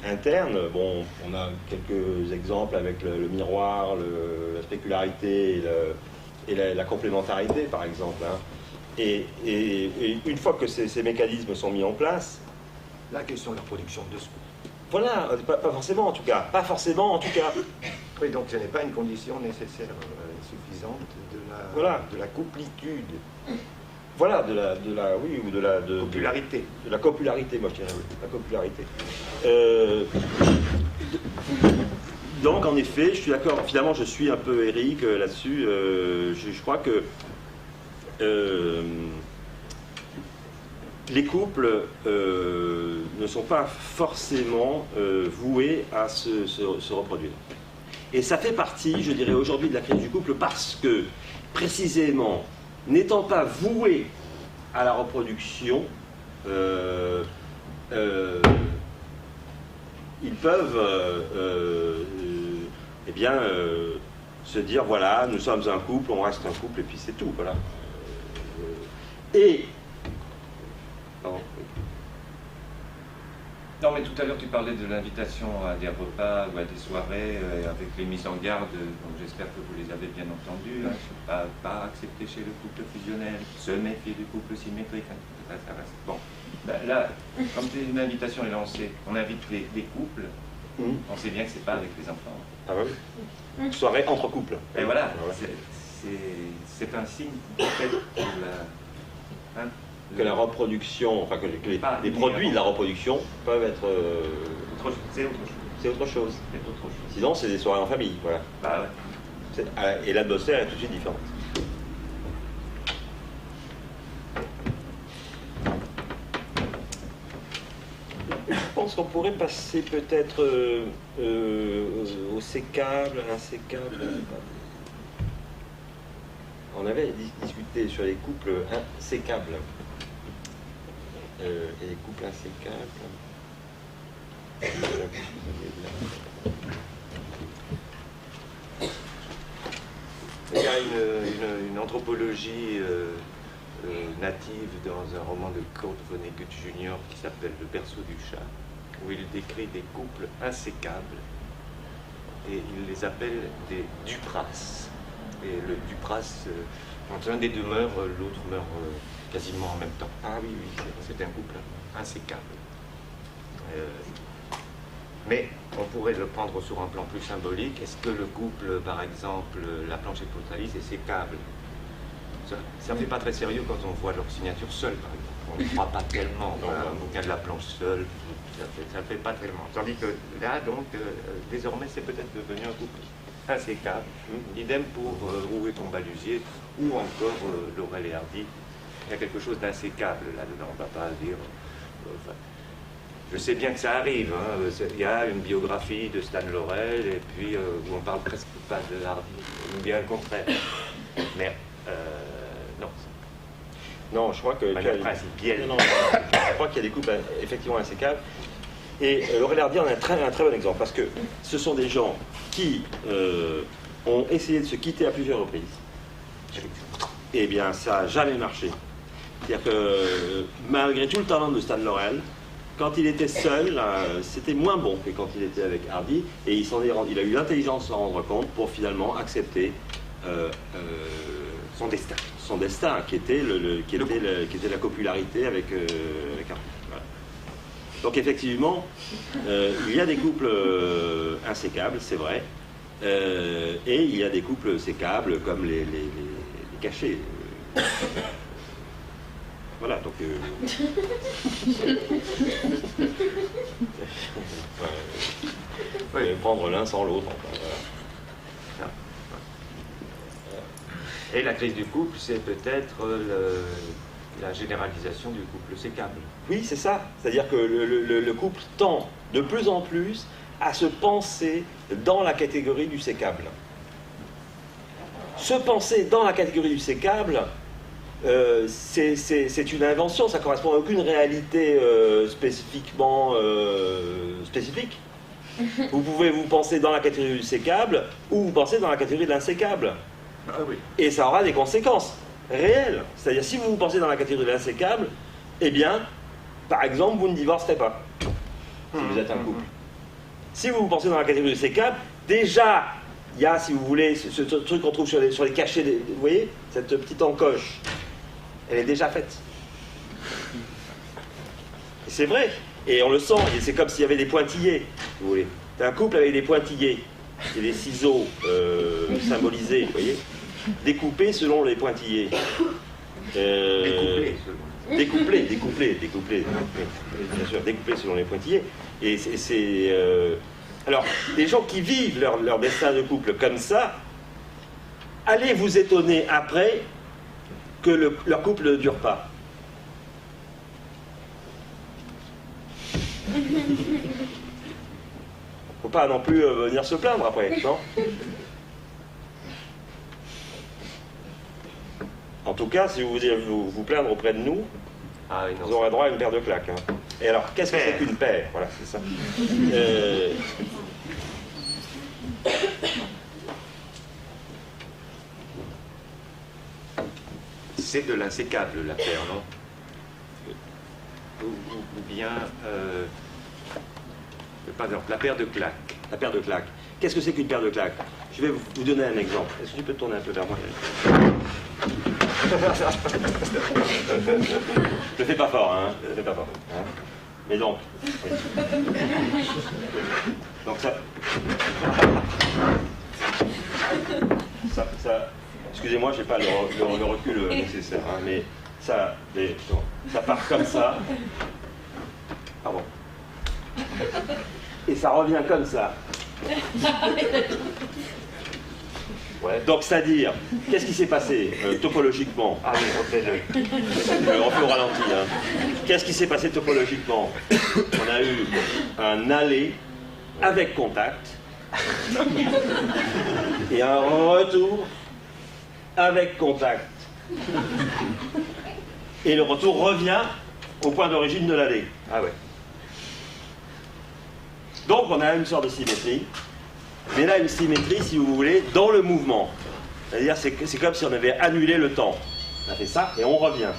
interne. Bon, on a quelques exemples avec le miroir, la spécularité et la complémentarité, par exemple. Hein. Et une fois que ces mécanismes sont mis en place... La question de la production de ce couple. Voilà, pas forcément en tout cas. Pas forcément en tout cas. Oui, donc ce n'est pas une condition nécessaire suffisante de la couplitude. Voilà, oui, ou popularité. De la popularité, moi je dirais, oui, la popularité. Donc, en effet, je suis d'accord, finalement, je suis un peu Eric là-dessus. Je crois que les couples ne sont pas forcément voués à se reproduire. Et ça fait partie, je dirais, aujourd'hui de la crise du couple parce que, précisément, n'étant pas voués à la reproduction, ils peuvent se dire, voilà, nous sommes un couple, on reste un couple, et puis c'est tout, voilà. Non, mais tout à l'heure, tu parlais de l'invitation à des repas ou à des soirées avec les mises en garde, donc j'espère que vous les avez bien entendues. Hein, pas accepté chez le couple fusionnel, se méfier du couple symétrique, hein, ça reste. Bon, ben là, comme une invitation est lancée, on invite les couples, on sait bien que c'est pas avec les enfants. Ah oui. Soirée entre couples. Et voilà, c'est un signe peut-être de la... Hein, que la reproduction, enfin que les produits de la reproduction peuvent être... C'est autre chose. c'est autre chose. C'est autre chose. Sinon, c'est des soirées en famille, voilà. Bah ouais. Et l'atmosphère est tout de suite différente. Je pense qu'on pourrait passer peut-être au sécable, insécable. On avait discuté sur les couples insécables et les couples insécables. Il y a une anthropologie native dans un roman de Kurt Vonnegut Jr. qui s'appelle Le berceau du chat, où il décrit des couples insécables et il les appelle des Dupras. Et le Dupras, quand un des deux meurt, l'autre meurt quasiment en même temps. Ah oui, oui, c'est un couple insécable. Mais on pourrait le prendre sur un plan plus symbolique. Est-ce que le couple, par exemple, La Planche et Totalis, est sécable? Ça ne fait pas très sérieux quand on voit leur signature seule, par exemple. On ne croit pas tellement. Voilà, un bouquin de La Planche seul, ça ne fait pas tellement. Tandis que là, donc, désormais, c'est peut-être devenu un couple insécable. Idem pour Où est ton balusier ou encore Laurel et Hardy. Il y a quelque chose d'insécable là-dedans. On ne va pas dire... je sais bien que ça arrive. Hein. Il y a une biographie de Stan Laurel et puis où on parle presque pas de Hardy, ou bien le contraire. Mais non. Non, je crois que... Je crois qu'il y a des couples effectivement insécables. Et Laurel Hardy en est un très bon exemple, parce que ce sont des gens qui ont essayé de se quitter à plusieurs reprises. Eh bien, ça n'a jamais marché. C'est-à-dire que malgré tout le talent de Stan Laurel, quand il était seul, c'était moins bon que quand il était avec Hardy, et il a eu l'intelligence de s'en rendre compte pour finalement accepter son destin. Son destin, qui était la copularité avec Hardy. Voilà. Donc effectivement, il y a des couples insécables, c'est vrai, et il y a des couples sécables comme les cachets. Voilà, donc... ouais, prendre l'un sans l'autre. Enfin, voilà. Et la crise du couple, c'est peut-être la généralisation du couple sécable. Oui, c'est ça. C'est-à-dire que le couple tend de plus en plus à se penser dans la catégorie du sécable. Se penser dans la catégorie du sécable, c'est une invention, ça ne correspond à aucune réalité spécifiquement spécifique. Vous pouvez vous penser dans la catégorie du sécable ou vous pensez dans la catégorie de l'insécable. Ah oui. Et ça aura des conséquences réelles. C'est-à-dire, si vous vous pensez dans la catégorie de l'insécable, eh bien, par exemple, vous ne divorcerez pas si vous êtes un couple. Si vous vous pensez dans la catégorie du sécable, déjà, il y a, si vous voulez, ce truc qu'on trouve sur les cachets, vous voyez, cette petite encoche, elle est déjà faite. Et c'est vrai, et on le sent, et c'est comme s'il y avait des pointillés, si vous voulez. C'est un couple avec des pointillés, et des ciseaux symbolisés, vous voyez, découpés selon les pointillés. Découplés, bien sûr, découplés selon les pointillés. Et c'est... Alors, les gens qui vivent leur destin de couple comme ça, allez vous étonner après que leur couple ne dure pas. Faut pas non plus venir se plaindre après, non? En tout cas, si vous voulez vous plaindre auprès de nous, vous aurez droit à une paire de claques. Hein. Et alors, qu'est-ce que c'est qu'une paire? Voilà, c'est ça. C'est de l'insécable, la paire, non? Ou bien... par exemple, la paire de claques. La paire de claques. Qu'est-ce que c'est qu'une paire de claques? Je vais vous donner un exemple. Est-ce que tu peux te tourner un peu vers moi? Je le fais pas fort, hein. Je le fais pas fort. Hein. Mais donc... Oui. Donc ça... Excusez-moi, j'ai pas le recul nécessaire, hein, mais ça, ça part comme ça. Pardon. Et ça revient comme ça. Ouais. Donc, c'est-à-dire, qu'est-ce qui s'est passé topologiquement? Ah oui, refais-le. On fait au ralenti. Hein. Qu'est-ce qui s'est passé topologiquement? On a eu un aller avec contact et un retour avec contact. Et le retour revient au point d'origine de l'aller. Ah ouais. Donc on a une sorte de symétrie, mais là une symétrie, si vous voulez, dans le mouvement. C'est-à-dire c'est comme si on avait annulé le temps. On a fait ça et on revient.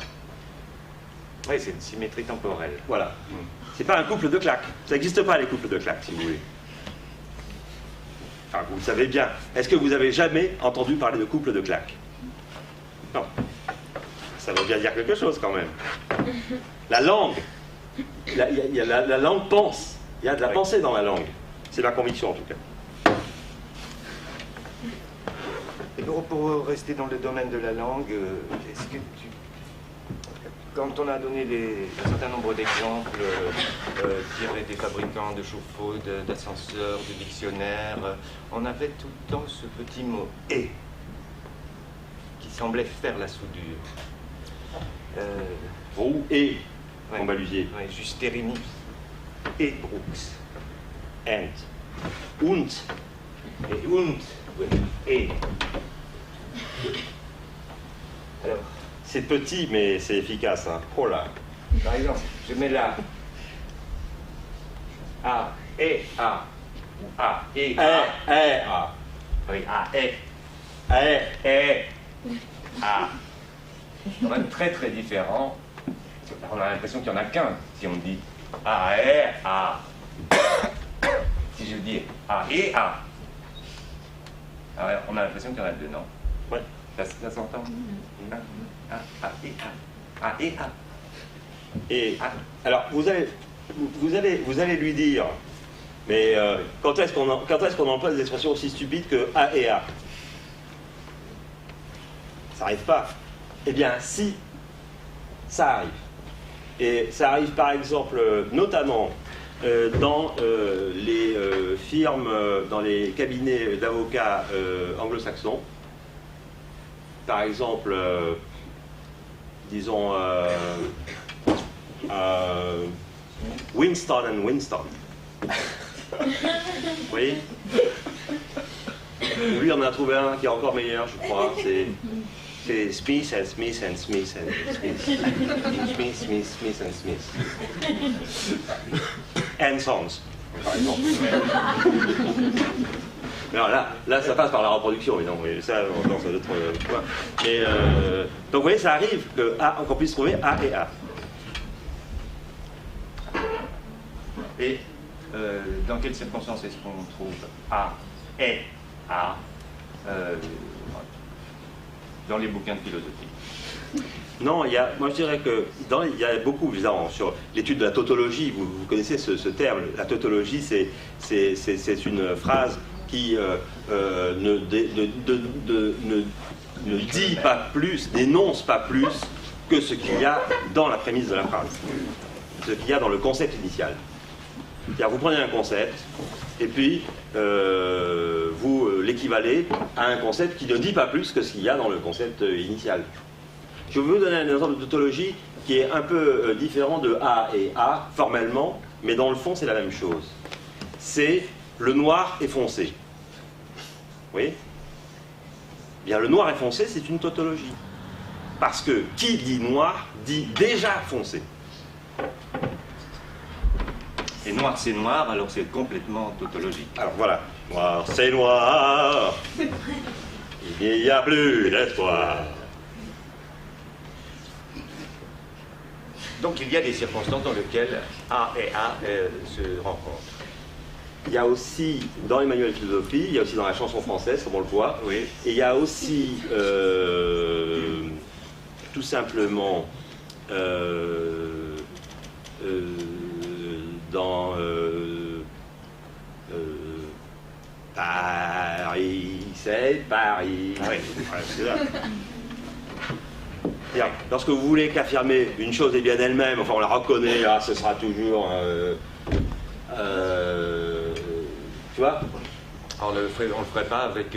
Oui, c'est une symétrie temporelle. Voilà. C'est pas un couple de claques. Ça n'existe pas les couples de claques, si vous voulez. Enfin, vous le savez bien. Est-ce que vous avez jamais entendu parler de couple de claques? Non. Ça veut bien dire quelque chose quand même. La langue, la langue pense. Il y a de la pensée dans la langue. C'est ma conviction en tout cas. Et pour rester dans le domaine de la langue, est-ce que quand on a donné un certain nombre d'exemples tirés des fabricants de chauffe-eau, d'ascenseurs, de dictionnaires, on avait tout le temps ce petit mot « et » qui semblait faire la soudure. Roux et Ouais. Combalusier. Ouais, Justérimi et Brooks. And. Und. Et und, oui, et. Alors, C'est petit, mais c'est efficace. Hein. Oh là. par exemple, je mets là A, et A, ou A, et A. A. Oui, A, et, A. A. C'est quand même très très différent. On a l'impression qu'il n'y en a qu'un si on dit A, et A. Si je dis A, et A. Alors, on a l'impression qu'il y en a deux, non? Ouais. Ça s'entend? A, et A. A, et A. Et alors, vous allez lui dire, mais quand est-ce qu'on emploie des expressions aussi stupides que A et A? Ça n'arrive pas. Eh bien, si, ça arrive. Et ça arrive par exemple, notamment dans les firmes, dans les cabinets d'avocats anglo-saxons. Par exemple, disons Winston and Winston. Vous voyez? Lui, on a trouvé un qui est encore meilleur, je crois. C'est Smith and Smith and Smith and Smith. Smith, Smith, Smith and Smith. And Sons, par exemple. Alors là, ça passe par la reproduction, évidemment. Mais ça, dans un autre point. Mais, donc, vous voyez, ça arrive qu'on puisse trouver A et A. Et dans quelles circonstances est-ce qu'on trouve A et A dans les bouquins de philosophie? Non, moi je dirais que il y a beaucoup, évidemment, sur l'étude de la tautologie, vous connaissez ce terme. La tautologie, c'est une phrase qui ne dit pas plus, n'énonce pas plus que ce qu'il y a dans la prémisse de la phrase, ce qu'il y a dans le concept initial. C'est-à-dire, vous prenez un concept, et puis vous l'équivalez à un concept qui ne dit pas plus que ce qu'il y a dans le concept initial. Je vais vous donner un exemple de tautologie qui est un peu différent de A et A, formellement, mais dans le fond, c'est la même chose. C'est le noir et foncé. Vous voyez? Bien, le noir et foncé, c'est une tautologie. Parce que qui dit noir dit déjà foncé. Et noir, c'est noir, alors c'est complètement tautologique. Alors voilà, noir, c'est noir, il n'y a plus d'espoir. Donc il y a des circonstances dans lesquelles A et A se rencontrent. Il y a aussi, dans les manuels de philosophie, il y a aussi dans la chanson française, comme on le voit, Oui. et il y a aussi, tout simplement, dans Paris, c'est Paris. Ah oui. Voilà, c'est là. lorsque vous voulez qu'affirmer une chose est bien elle-même, enfin on la reconnaît, là, ce sera toujours... tu vois? Alors, on le ferait pas avec,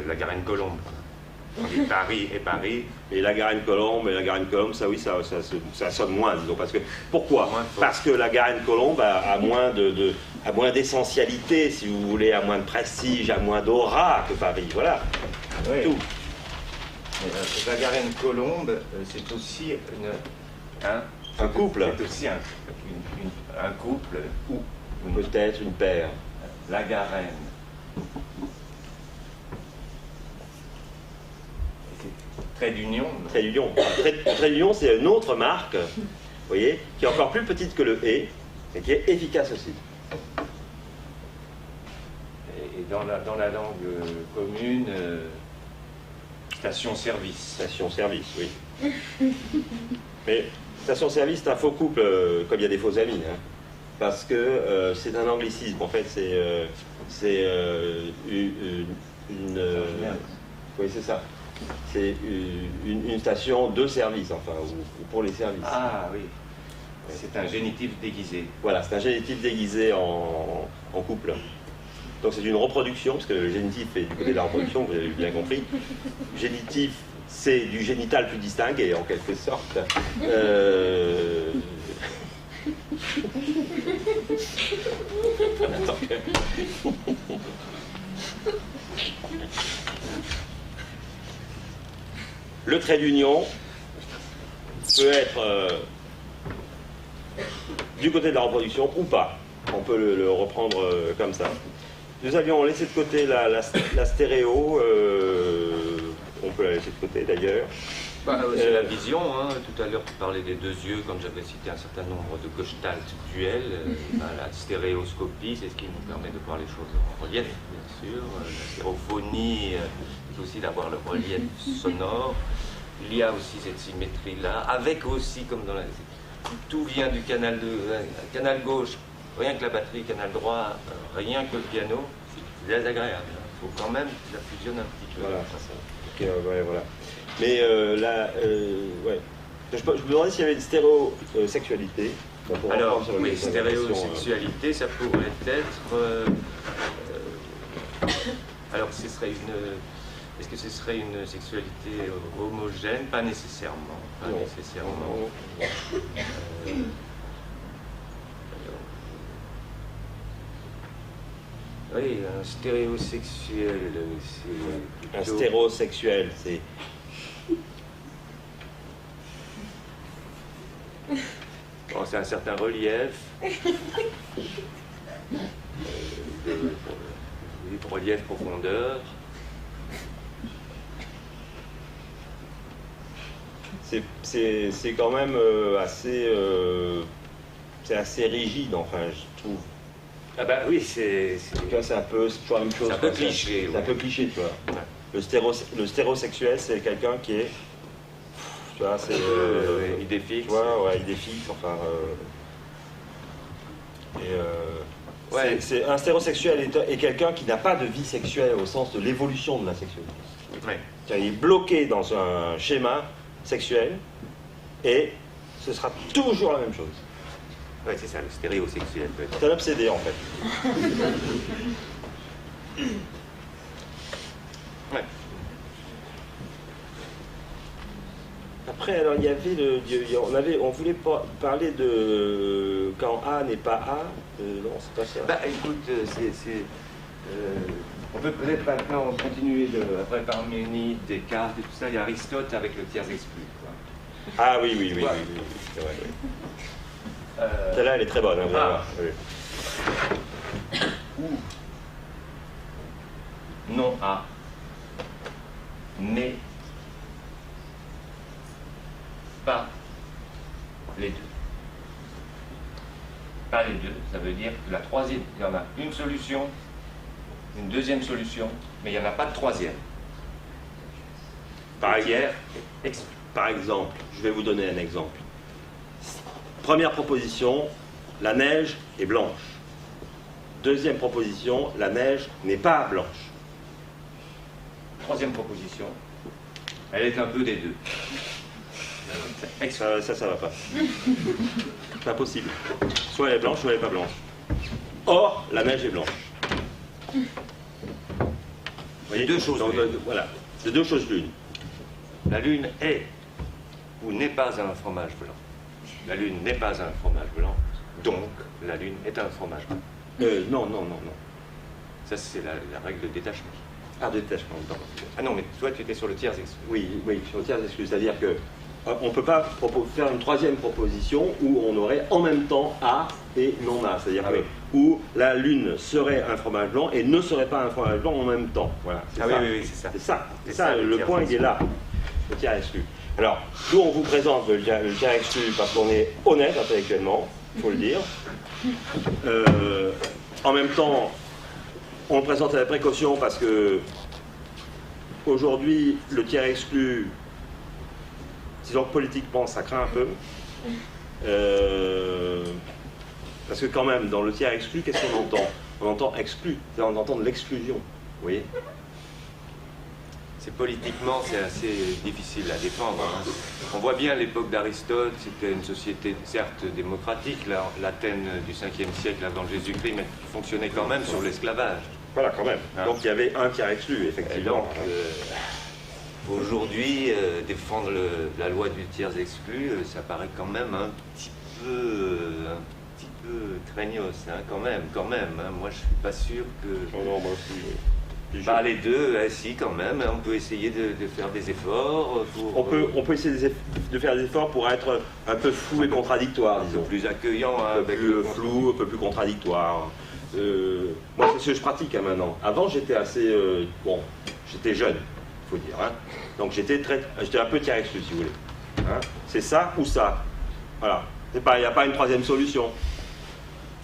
la Garenne-Colombe. On dit Paris et Paris. Et la Garenne-Colombe, ça oui, ça sonne moins, disons. Parce que, pourquoi? Parce que la Garenne-Colombe a moins d'essentialité, si vous voulez, a moins de prestige, a moins d'aura que Paris. Voilà. Oui. Tout. La Garenne-Colombe, c'est aussi un couple. C'est aussi un couple ou peut-être une paire. La Garenne. Trait d'union. Trait d'union. Trait d'union, c'est une autre marque, vous voyez, qui est encore plus petite que le et, et qui est efficace aussi. Et dans la langue commune, station-service. Station-service, oui. Mais station-service, c'est un faux couple, comme il y a des faux amis. Hein, parce que c'est un anglicisme. En fait, c'est une... oui, c'est ça. C'est une station de service, enfin, ou pour les services. Ah oui. C'est un génitif déguisé. Voilà, c'est un génitif déguisé en couple. Donc c'est une reproduction, parce que le génitif est du côté de la reproduction, vous avez bien compris. Génitif, c'est du génital plus distingué, en quelque sorte. Le trait d'union peut être du côté de la reproduction ou pas. On peut le reprendre comme ça. Nous avions laissé de côté la stéréo, on peut la laisser de côté d'ailleurs. C'est la vision, hein. Tout à l'heure tu parlais des deux yeux quand j'avais cité un certain nombre de gestalt duels. La stéréoscopie, c'est ce qui nous permet de voir les choses en relief, bien sûr. La stéréophonie, c'est aussi d'avoir le relief sonore. Il y a aussi cette symétrie-là, avec aussi, comme dans la... Tout vient du canal canal gauche, rien que la batterie, canal droit, rien que le piano, c'est désagréable. Il faut quand même que ça fusionne un petit peu. Voilà, okay, ouais, voilà. Mais là, ouais. Je me demandais s'il y avait une stéréosexualité. Alors, oui, stéréosexualité, ça pourrait être... alors, ce serait une... Est-ce que ce serait une sexualité homogène? Pas nécessairement. Pas nécessairement. Oui, un stéréosexuel, c'est plutôt... Un stérosexuel, c'est... Bon, c'est un certain relief. Relief, profondeur. C'est quand même assez... c'est assez rigide, enfin, je trouve. Ah bah oui, c'est un peu toujours la même chose. C'est un peu cliché. C'est un peu cliché, tu vois. Ouais. Le stérosexuel, c'est quelqu'un qui est... Tu vois, c'est... idée fixe. Tu vois, ouais, idée fixe, enfin... ouais. Un stérosexuel est quelqu'un qui n'a pas de vie sexuelle au sens de l'évolution de la sexualité. Ouais. Il est bloqué dans un schéma sexuel et ce sera toujours la même chose. Ouais, c'est ça, le stéréosexuel. C'est un obsédé, en fait. Ouais. Après, alors, il y avait on voulait parler de quand A n'est pas A. Non, c'est pas ça. Bah, écoute, on peut peut-être maintenant continuer après Parménide, Descartes et tout ça. Il y a Aristote avec le tiers exclu. Quoi. Ah oui, oui. C'est vrai, oui. Celle-là, elle est très bonne. Hein, oui. Non A, mais pas les deux. Pas les deux, ça veut dire que la troisième, il y en a une solution, une deuxième solution, mais il n'y en a pas de troisième. Par exemple, je vais vous donner un exemple. Première proposition, la neige est blanche. Deuxième proposition, la neige n'est pas blanche. Troisième proposition, Elle est un peu des deux. Ça va pas. Pas possible. Soit elle est blanche, soit elle est pas blanche. Or, la neige est blanche. Vous voyez, deux choses donc, l'une. voilà, de deux choses l'une. La Lune est ou n'est pas un fromage blanc. La Lune n'est pas un fromage blanc, donc la Lune est un fromage blanc. Non. Ça, c'est la règle de détachement. Ah, de détachement, pardon. Ah non, mais toi, tu étais sur le tiers exclu. Oui, sur le tiers exclu, c'est-à-dire que on ne peut pas faire une troisième proposition où on aurait en même temps A et non A, c'est-à-dire Ah oui. où la Lune serait un fromage blanc et ne serait pas un fromage blanc en même temps. Voilà, c'est Ah ça. oui, c'est ça. C'est ça, C'est ça, le le tiers point il exclu. est là, le tiers exclu. Alors, nous on vous présente le tiers exclu parce qu'on est honnête intellectuellement, il faut le dire. En même temps, on le présente à la précaution parce que aujourd'hui, le tiers exclu, disons que politiquement, ça craint un peu. Parce que quand même, dans le tiers exclu, qu'est-ce qu'on entend? On entend exclu, c'est-à-dire on entend de l'exclusion. Vous voyez? C'est politiquement, c'est assez difficile à défendre. Hein. On voit bien l'époque d'Aristote, c'était une société certes démocratique, l'Athènes du 5e siècle avant Jésus-Christ, mais qui fonctionnait quand même sur l'esclavage. Voilà, quand même. Ah. Donc il y avait un tiers exclu, Et effectivement. donc, aujourd'hui, défendre la loi du tiers exclu, ça paraît quand même un petit peu craignos, hein, quand même. Hein. Moi, je suis pas sûr que... Non, moi aussi, oui. Bah, les deux, si, quand même. On peut essayer de faire des efforts pour... On peut essayer de faire des efforts pour être un peu flou et contradictoire, un peu disons. plus accueillant. Un peu avec plus le flou, un peu plus contradictoire. Moi, c'est ce que je pratique hein, maintenant. Avant, j'étais assez... j'étais jeune, il faut dire. Hein. Donc, j'étais un peu tiers exclu, si vous voulez. Hein. C'est ça ou ça. Voilà. Il n'y a pas une troisième solution.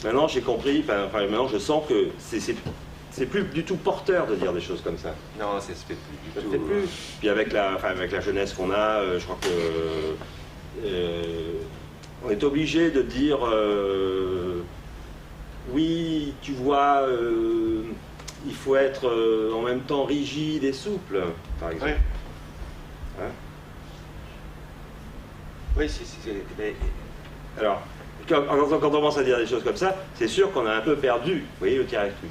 Maintenant, j'ai compris, maintenant, je sens que c'est plus du tout porteur de dire des choses comme ça. Non, ça se fait plus du Ça se tout. fait plus. Puis avec la jeunesse qu'on a, je crois que on est obligé de dire oui, tu vois, il faut être en même temps rigide et souple, par exemple. Oui. Hein? Oui, mais Alors, quand on commence à dire des choses comme ça, c'est sûr qu'on a un peu perdu, vous voyez, le tiers exclu.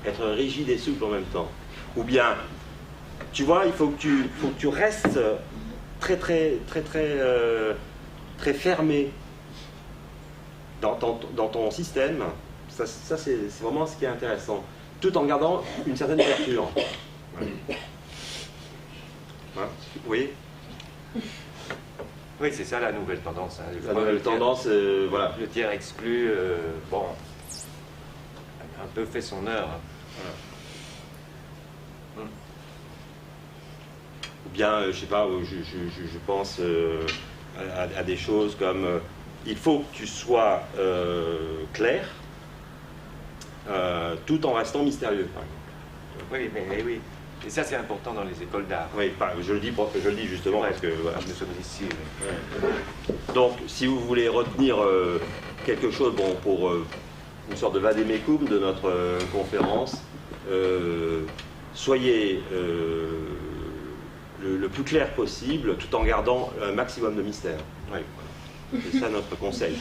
Être rigide et souple en même temps. Ou bien, tu vois, il faut que tu restes très fermé dans ton système. Ça c'est vraiment ce qui est intéressant. Tout en gardant une certaine ouverture. Hein, vous voyez? oui, c'est ça la nouvelle tendance. Hein. La nouvelle tendance, voilà. Le tiers exclu, bon, a un peu fait son heure. Hein. Voilà. Ou bien, je sais pas, je pense à des choses comme il faut que tu sois clair tout en restant mystérieux, par exemple. Oui, mais oui. Et ça, c'est important dans les écoles d'art. Oui, je le dis justement Ouais, parce que voilà. nous sommes ici. Oui. Donc, si vous voulez retenir quelque chose pour une sorte de vademecum de notre conférence, soyez le plus clair possible tout en gardant un maximum de mystère. Oui. Voilà. C'est ça notre conseil.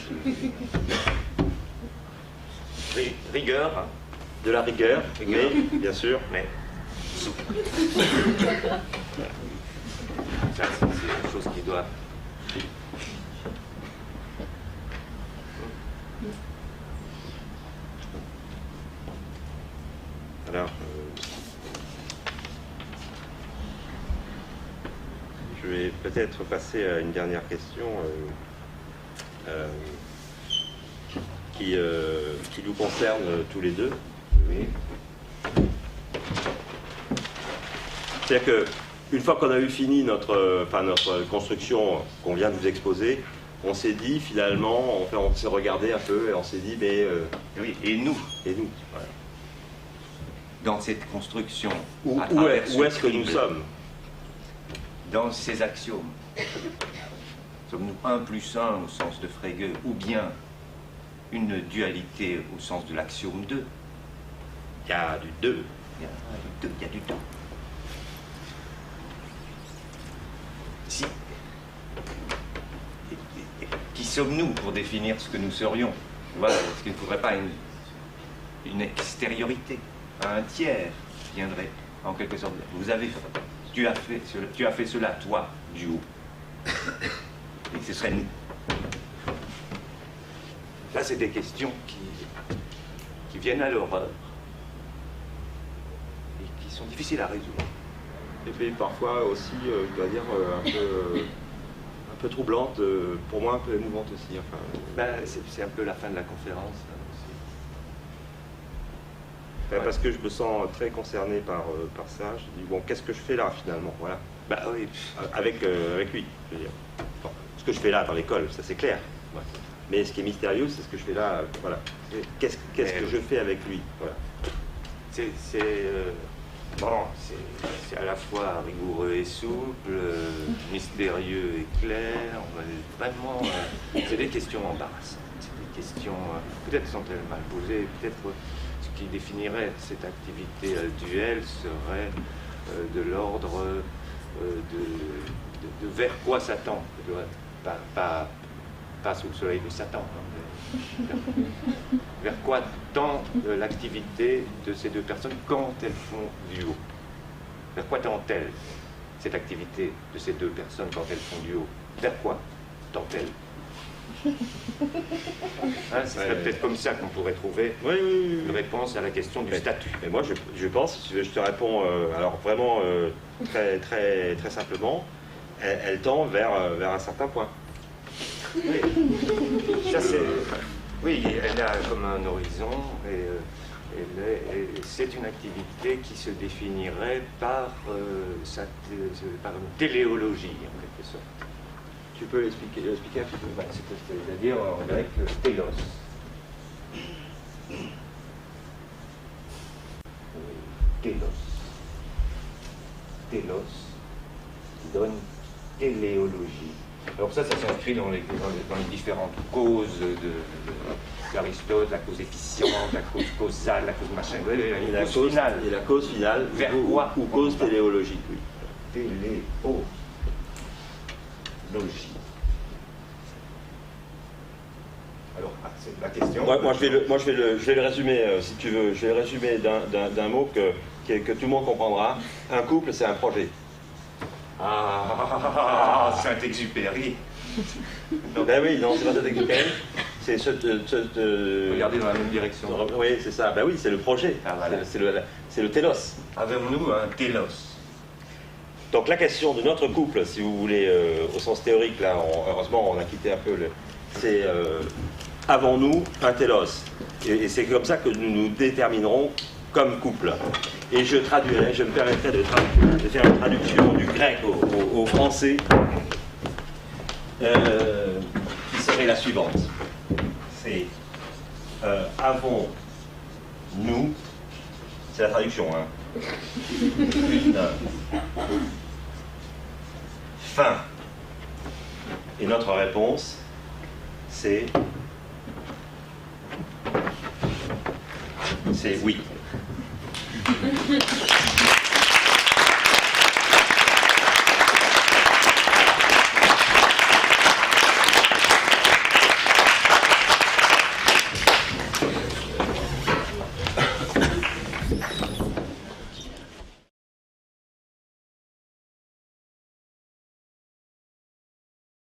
Rigueur, hein. De la rigueur, Rigueur. mais bien sûr. Mais souple. Ça, c'est une chose qui doit... Alors, je vais peut-être passer à une dernière question qui nous concerne tous les deux. Oui. C'est-à-dire que une fois qu'on a eu fini notre construction qu'on vient de vous exposer, on s'est dit finalement, on s'est regardé un peu et on s'est dit mais Oui, et nous, voilà. dans cette construction, Où à travers ce est-ce que nous crible, sommes? dans ces axiomes, sommes-nous 1 plus 1 au sens de Frege, ou bien une dualité au sens de l'axiome 2? Il y a du 2. Il y a du 2. sommes-nous pour définir ce que nous serions? Voilà, est-ce qu'il ne faudrait pas une extériorité, un tiers qui viendrait en quelque sorte? Tu as fait cela, toi, du haut. Et ce serait nous. Là, c'est des questions qui viennent à l'horreur et qui sont difficiles à résoudre. Et puis parfois aussi, je dois dire, un peu troublante, pour moi un peu émouvante aussi. Enfin, c'est un peu la fin de la conférence. Là, aussi. Parce que je me sens très concerné par ça. Je dis, bon, qu'est-ce que je fais là finalement? Voilà. Bah oui. Avec lui, je veux dire. Bon, ce que je fais là dans l'école, ça c'est clair. Ouais. Mais ce qui est mystérieux, c'est ce que je fais là. Voilà. Qu'est-ce que je fais avec lui? Voilà. C'est à la fois rigoureux et souple, mystérieux et clair. Vraiment, c'est des questions embarrassantes. C'est des questions, peut-être sont-elles mal posées, peut-être ce qui définirait cette activité duel serait de l'ordre de vers quoi Satan, pas sous le soleil de Satan, hein, vers quoi tend l'activité de ces deux personnes quand elles font duo? Vers quoi tend-elle cette activité de ces deux personnes quand elles font duo? Vers quoi tend-elle? Hein, ce serait peut-être comme ça qu'on pourrait trouver une réponse à la question du statut. Mais moi, je pense, si tu veux, je te réponds, alors vraiment très, très, très simplement, elle tend vers un certain point. Oui, ça c'est. Oui, elle a comme un horizon et c'est une activité qui se définirait par une téléologie en quelque sorte. Tu peux l'expliquer un petit peu? C'est-à-dire en grec télos. Télos. Télos donne téléologie. Alors ça s'inscrit dans les différentes causes d'Aristote, la cause efficiente, la cause causale, la cause machin, et la cause finale. Et la cause finale, vers quoi? Ou cause téléologique, oui. Téléologie. Alors, c'est la question. Moi, je vais le résumer, si tu veux. Je vais le résumer d'un mot que tout le monde comprendra. Un couple, c'est un projet. Ah, Saint-Exupéry. Ben oui, non, c'est pas Saint-Exupéry. C'est Regardez dans la même direction. Oui, c'est ça. Ben oui, c'est le projet. Ah, voilà. C'est le télos. Avons-nous un télos? Donc la question de notre couple, si vous voulez, au sens théorique, là, heureusement, on a quitté un peu c'est avons-nous un télos? Et c'est comme ça que nous nous déterminerons comme couple. Et je me permettrai de faire une traduction du grec au français, qui serait la suivante. C'est avons-nous, c'est la traduction, hein, une fin. Et notre réponse, c'est oui.